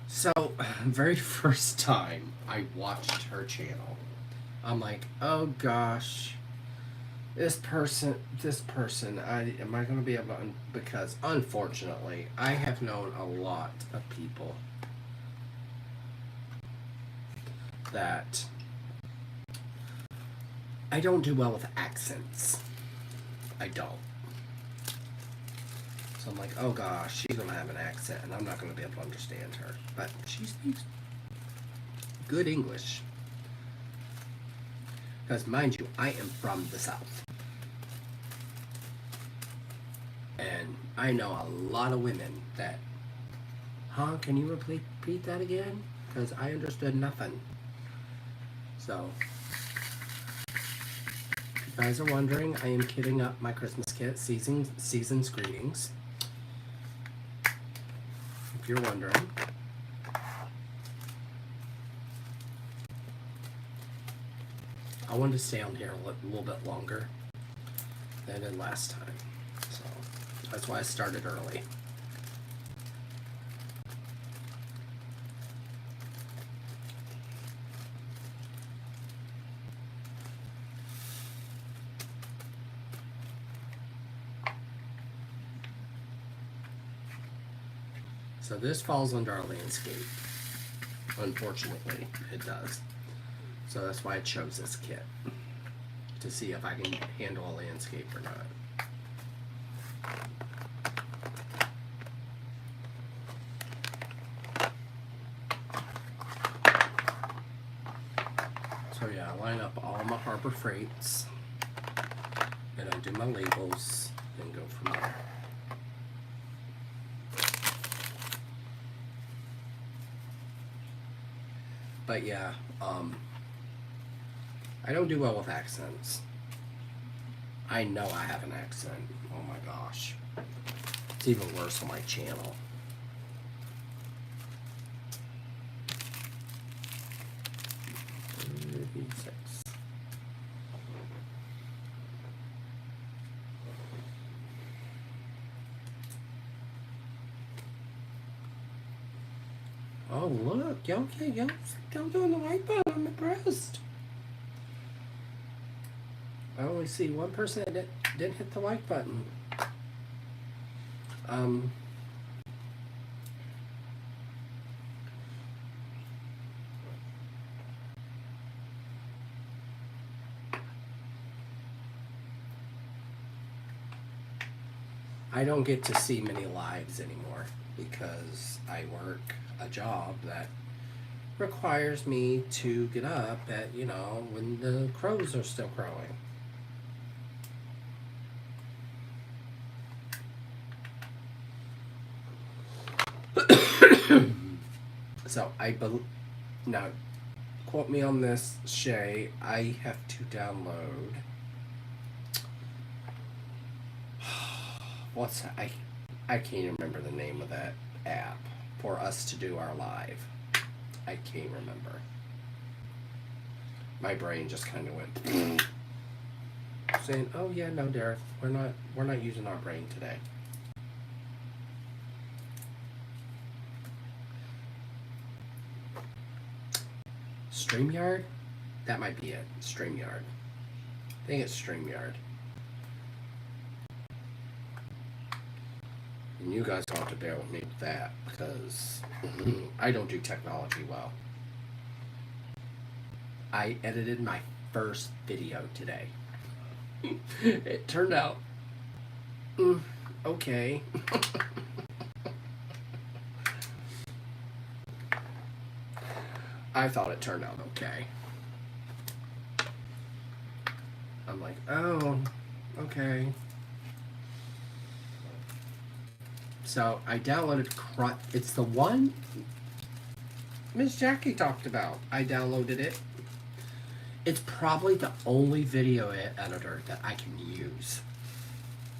So, very first time I watched her channel, I'm like, oh gosh, this person, am I going to be able to, because unfortunately, I have known a lot of people that I don't do well with accents. I don't. So I'm like, oh gosh, she's going to have an accent and I'm not going to be able to understand her. But she speaks good English. Because mind you, I am from the South. And I know a lot of women that, can you repeat that again? Because I understood nothing. So, if you guys are wondering, I am kitting up my Christmas kit, Season's Greetings. If you're wondering. I wanted to stay on here a little bit longer than I did last time. So that's why I started early. So this falls under our landscape. Unfortunately, it does. So that's why I chose this kit. To see if I can handle a landscape or not. So yeah, I line up all my Harbor Freights. And I do my labels. And go from there. But yeah, I don't do well with accents. I know I have an accent. Oh my gosh. It's even worse on my channel. Oh look, y'all doing the like button on my breast. I only see one person that didn't hit the like button. I don't get to see many lives anymore because I work a job that requires me to get up at, you know, when the crows are still crowing. So now, quote me on this, Shay. I have to download. What's I can't even remember the name of that app for us to do our live. I can't remember. My brain just kind of went saying, "Oh yeah, no, Derrick, we're not using our brain today." StreamYard? That might be it. StreamYard. I think it's StreamYard. And you guys have to bear with me with that because I don't do technology well. I edited my first video today. It turned out okay. I thought it turned out okay. I'm like, oh, okay. So I downloaded it's the one Miss Jackie talked about. I downloaded it. It's probably the only video editor that I can use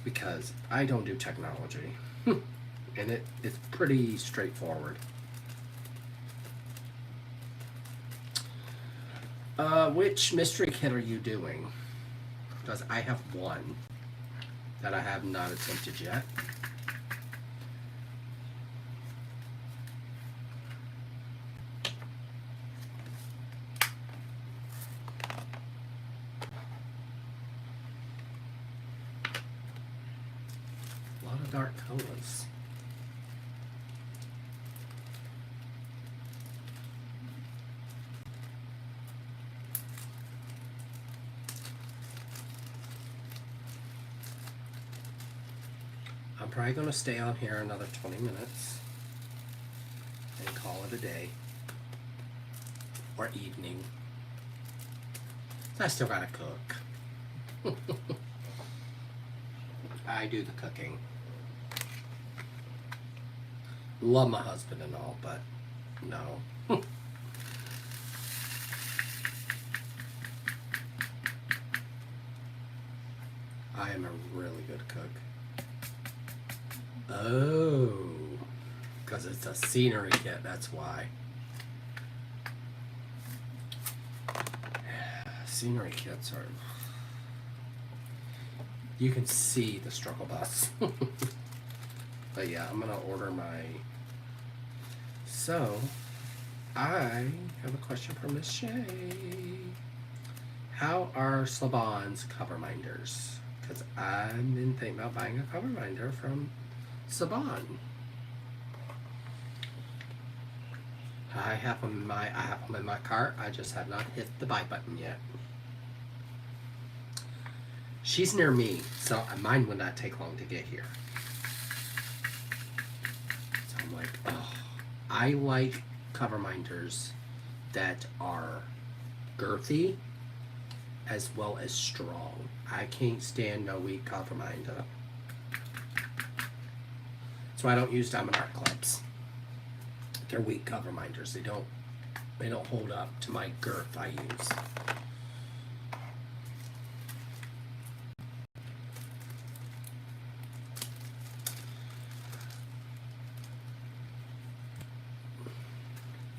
because I don't do technology. And it's pretty straightforward. Which mystery kit are you doing? Because I have one that I have not attempted yet. A lot of dark colors. I'm probably going to stay on here another 20 minutes and call it a day or evening. I still gotta cook. I do the cooking. Love my husband and all, but no. I am a really good cook. Oh, because it's a scenery kit, that's why. Scenery kits are... You can see the struggle bus. But yeah, I'm going to order my... So, I have a question for Miss Shay. How are Slabon's cover minders? Because I've been thinking about buying a cover minder from Saban. I have them in my cart. I just have not hit the buy button yet. She's near me, so mine would not take long to get here. So I'm like, oh, I like cover minders that are girthy as well as strong. I can't stand no weak cover minder. So I don't use Diamond Art Clubs. They're weak cover minders. They don't hold up to my girth I use.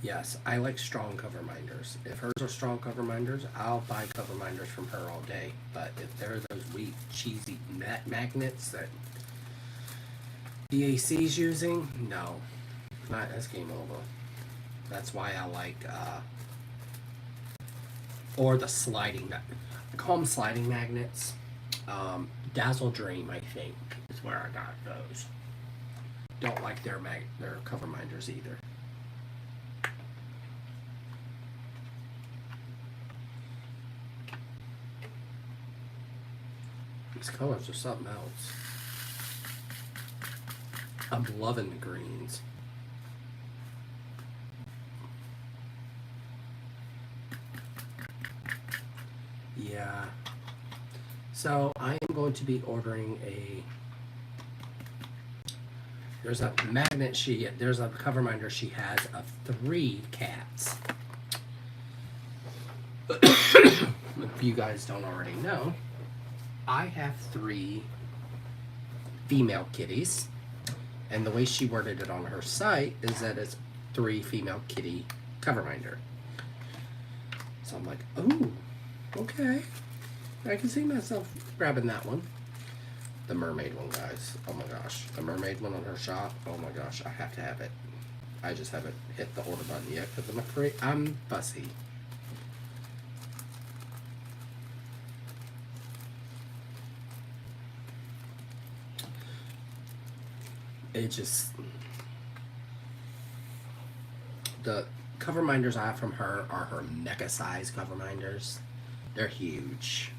Yes, I like strong cover minders. If hers are strong cover minders, I'll buy cover minders from her all day. But if they're those weak, cheesy magnets that BAC's using, no. That's game over. That's why I like, or the sliding, I call them sliding magnets. Dazzle Dream, I think, is where I got those. Don't like their cover minders either. These colors are something else. I'm loving the greens. Yeah. So I am going to be ordering a. There's a magnet there's a cover minder she has of 3 cats. If you guys don't already know, I have 3 female kitties. And the way she worded it on her site is that it's 3 female kitty cover minder. So I'm like, oh, okay. I can see myself grabbing that one. The mermaid one, guys. Oh my gosh. The mermaid one on her shop. Oh my gosh. I have to have it. I just haven't hit the order button yet because I'm fussy. It just... The cover minders I have from her are her mega size cover minders. They're huge.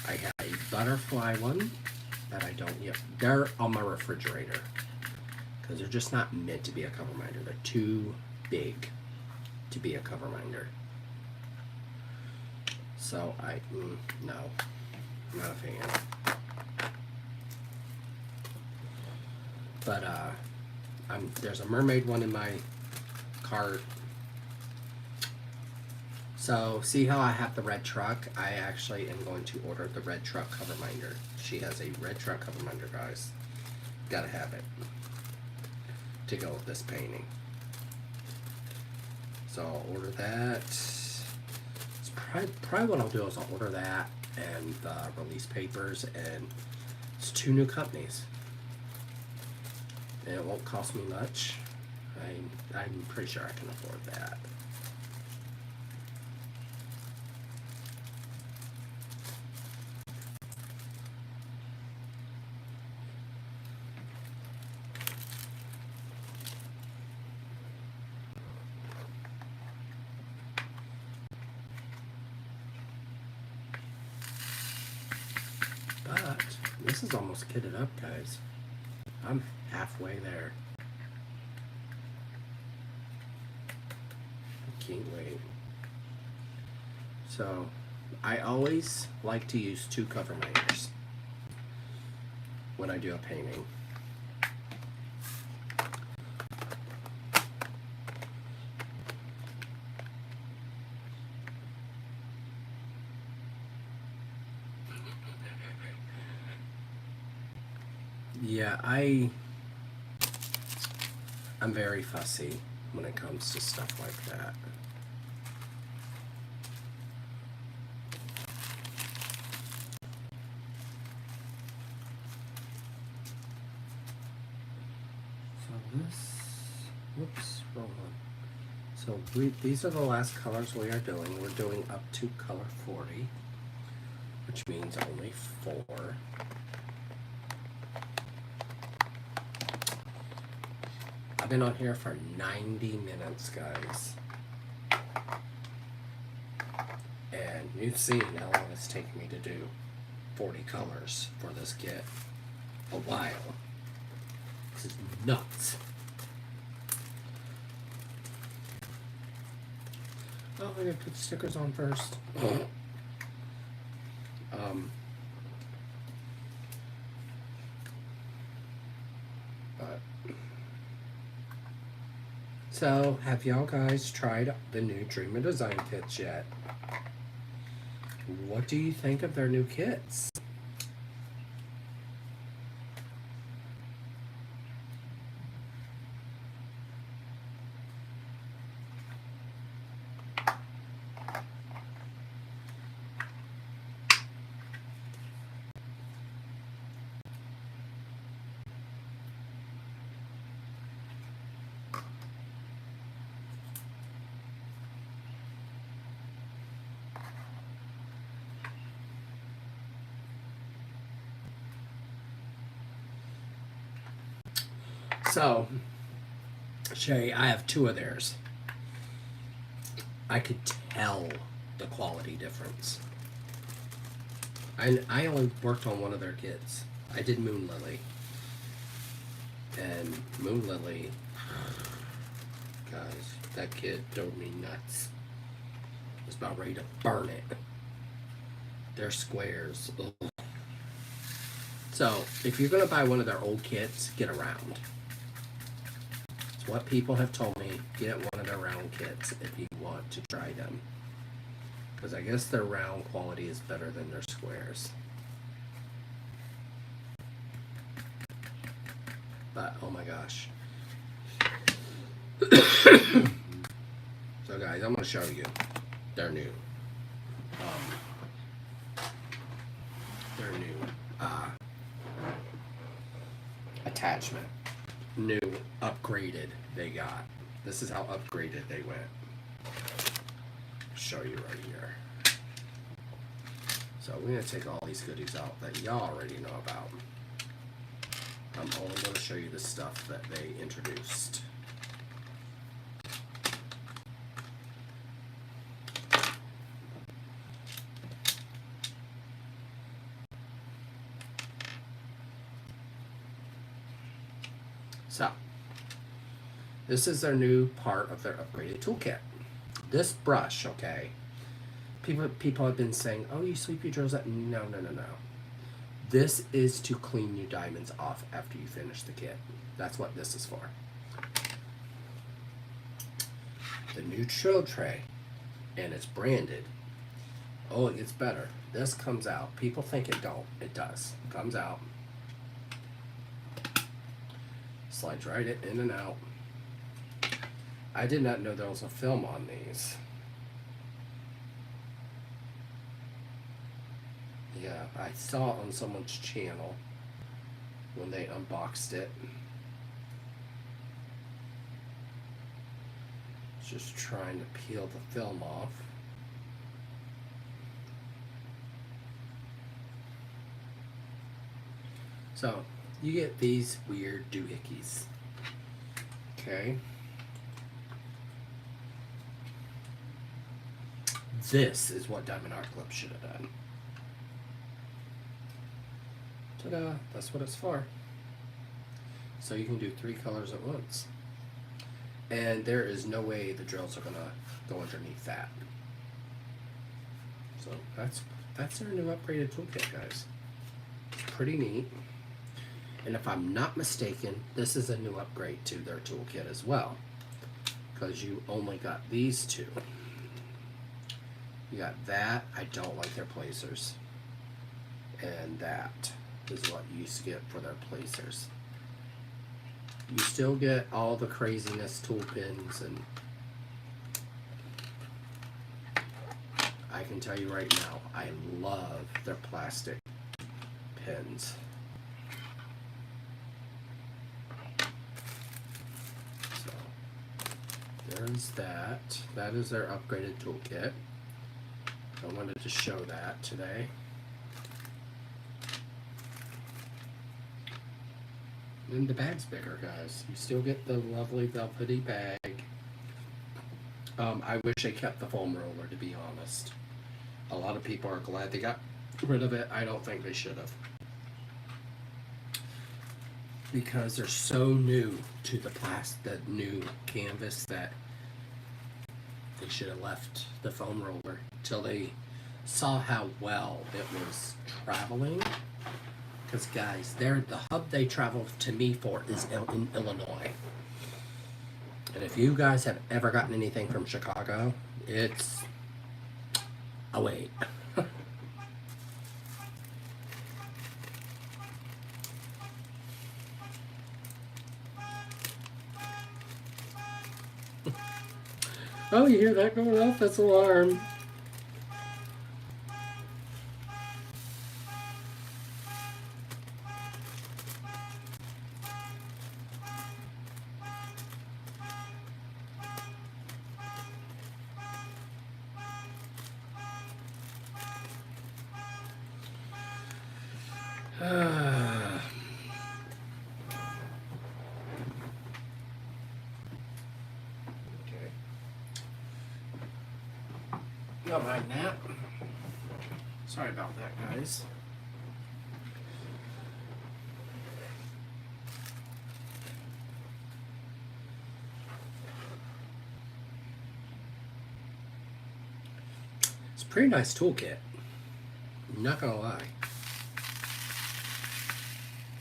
I have a butterfly one that I don't yet. They're on my refrigerator because they're just not meant to be a cover minder. They're too big to be a cover minder. So no, I'm not a fan. But there's a mermaid one in my cart. So, see how I have the red truck? I actually am going to order the red truck cover minder. She has a red truck cover minder, guys. Gotta have it to go with this painting. So, I'll order that. It's probably what I'll do is I'll order that and the release papers, and it's 2 new companies. And it won't cost me much. I'm pretty sure I can afford that. But this is almost kitted up, guys. I'm halfway there. I can't wait. So, I always like to use 2 cover minders when I do a painting. Yeah, I'm very fussy when it comes to stuff like that. So whoops, wrong one. So these are the last colors we are doing. We're doing up to color 40, which means only 4. I've been on here for 90 minutes, guys. And you've seen how long it's taken me to do 40 colors for this kit. A while. This is nuts. Oh, I gotta put the stickers on first. So, have y'all guys tried the new Dreamer Design kits yet? What do you think of their new kits? So, Shay, I have 2 of theirs. I could tell the quality difference. I only worked on one of their kits. I did Moon Lily. And Moon Lily, guys, that kid drove me nuts. was about ready to burn it. They're squares. Ugh. So, if you're going to buy one of their old kits, get a round. It's what people have told me. Get one of their round kits if you want to try them. Because I guess their round quality is better than their squares. But, oh my gosh. So guys, I'm going to show you their new attachment. New upgraded they got. This is how upgraded they went. Show you right here. So we're going to take all these goodies out that y'all already know about. I'm only going to show you the stuff that they introduced. So, this is their new part of their upgraded toolkit. This brush, okay, people have been saying, oh, you sweep your drills out. No. This is to clean your diamonds off after you finish the kit. That's what this is for. The new drill tray, and it's branded. Oh, it gets better. This comes out. People think it don't. It does. It comes out. Slides right in and out. I did not know there was a film on these. Yeah, I saw it on someone's channel when they unboxed it. Just trying to peel the film off. So, you get these weird doohickeys. Okay. This is what Diamond Art Club should have done. Ta-da! That's what it's for. So you can do 3 colors at once. And there is no way the drills are gonna go underneath that. So that's their new upgraded toolkit, guys. It's pretty neat. And if I'm not mistaken, this is a new upgrade to their toolkit as well. Because you only got these two. You got that. I don't like their placers. And that is what you used to get for their placers. You still get all the craziness tool pins, and I can tell you right now, I love their plastic pins. So there's that. That is their upgraded toolkit. I wanted to show that today. And the bag's bigger, guys. You still get the lovely velvety bag. I wish they kept the foam roller, to be honest. A lot of people are glad they got rid of it. I don't think they should have. Because they're so new to the new canvas that they should have left the foam roller till they saw how well it was traveling. Because guys, the hub they travel to me for is in Illinois. And if you guys have ever gotten anything from Chicago, it's... Oh wait. Oh, you hear that going off? That's alarm. Don't mind that. Sorry about that, guys. Pretty nice toolkit. Not gonna lie.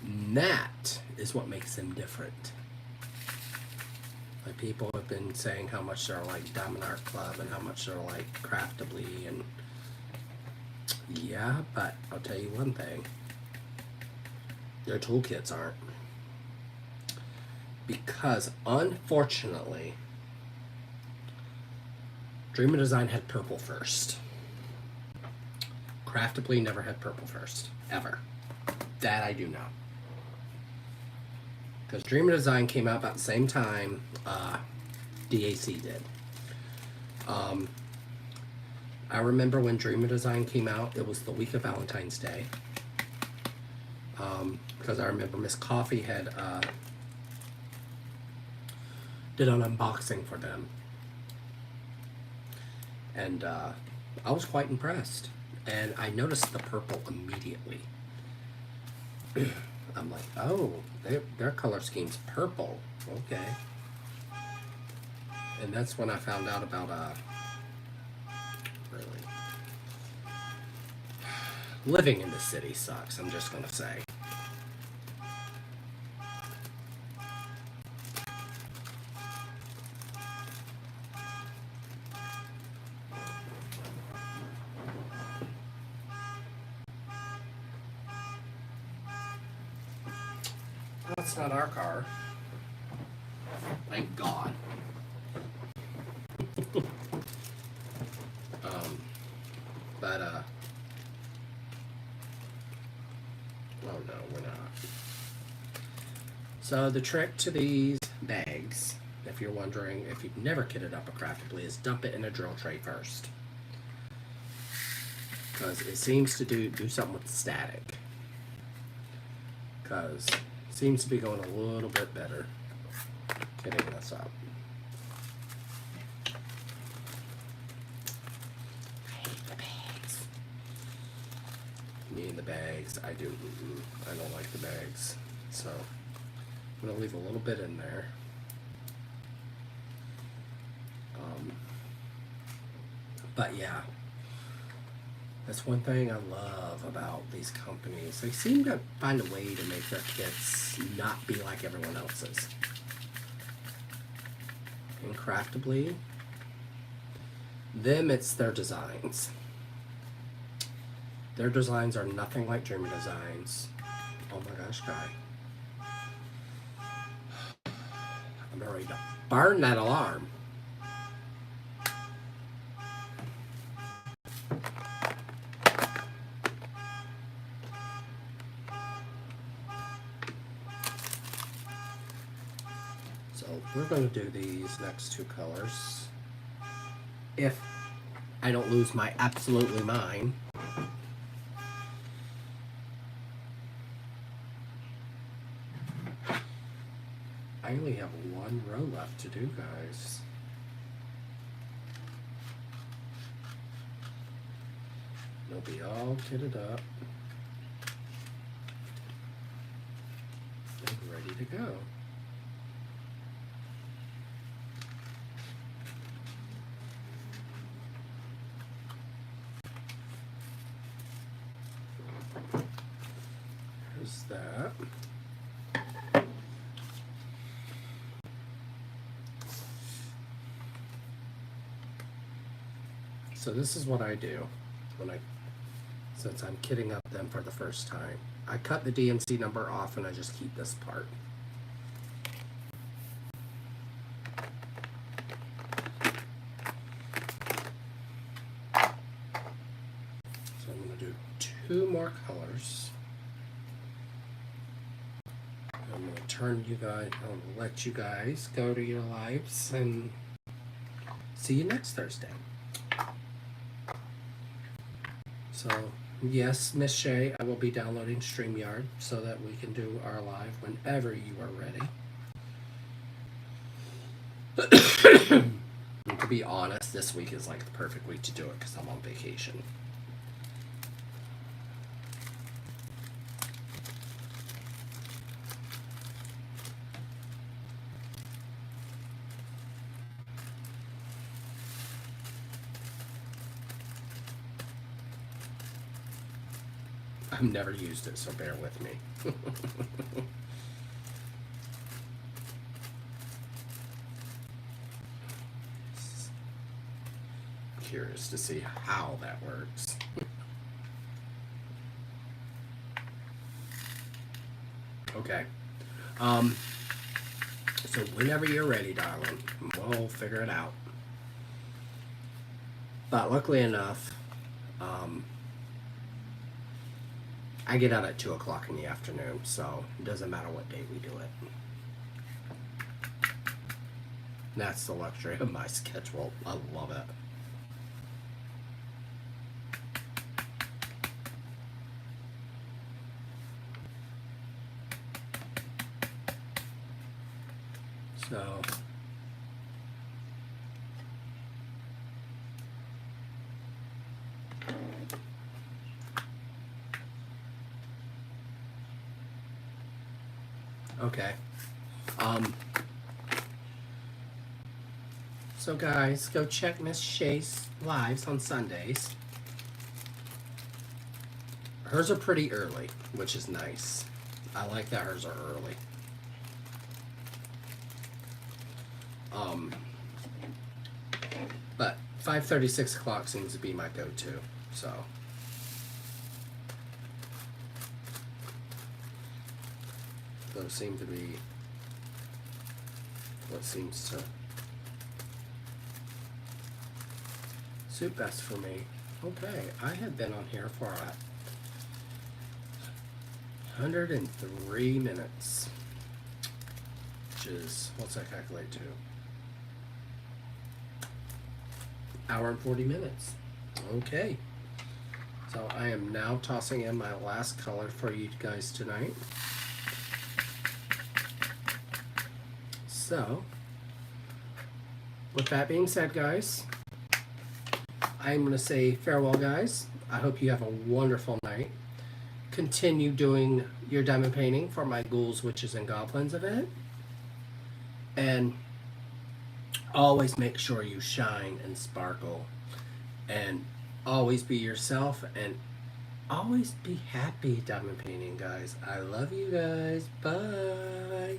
And that is what makes them different. Like, people have been saying how much they're like Diamond Art Club and how much they're like Craftably, and yeah, but I'll tell you one thing. Their toolkits aren't. Because, unfortunately, Dream of Design had purple first. Craftably never had purple first. Ever. That I do know. Because Dream of Design came out about the same time DAC did. I remember when Dream of Design came out, it was the week of Valentine's Day. Because I remember Miss Coffee had did an unboxing for them. And I was quite impressed. And I noticed the purple immediately. I'm like, oh, their color scheme's purple. Okay. And that's when I found out about, really, living in the city sucks, I'm just gonna say. That's not our car. Thank God. Oh no, we're not. So the trick to these bags, if you're wondering, if you've never kitted up a Craftably, is dump it in a drill tray first. Because it seems to do something with the static. Because it seems to be going a little bit better kitting this up. Me and the bags, I don't like the bags, so I'm gonna leave a little bit in there. But yeah, that's one thing I love about these companies. They seem to find a way to make their kits not be like everyone else's. And Craftably, them, it's their designs. Their designs are nothing like Dream of Designs. Oh my gosh, guy. I'm ready to burn that alarm. So we're going to do these next two colors. If I don't lose my absolutely mind. I only have one row left to do, guys. They'll be all kitted up and ready to go. There's that. So this is what I do since I'm kitting up them for the first time. I cut the DMC number off and I just keep this part. So I'm going to do two more colors. I'm going to turn you guys, I'll let you guys go to your lives and see you next Thursday. So, yes, Miss Shay, I will be downloading StreamYard so that we can do our live whenever you are ready. And to be honest, this week is like the perfect week to do it because I'm on vacation. I've never used it, so bear with me. Curious to see how that works. Okay. So whenever you're ready, darling, we'll figure it out. But luckily enough, I get out at 2 o'clock in the afternoon, so it doesn't matter what day we do it. That's the luxury of my schedule. I love it. So, okay. So guys, go check Miss Shay's lives on Sundays. Hers are pretty early, which is nice. I like that hers are early. But 5:30, 6 o'clock seems to be my go-to. So those seem to be what seems to suit best for me. Okay, I have been on here for 103 minutes, which is, what's that calculate to? Hour and 40 minutes. Okay. So I am now tossing in my last color for you guys tonight. So, with that being said, guys, I'm going to say farewell, guys. I hope you have a wonderful night. Continue doing your diamond painting for my ghouls, witches, and goblins event. And always make sure you shine and sparkle. And always be yourself. And always be happy diamond painting, guys. I love you guys. Bye.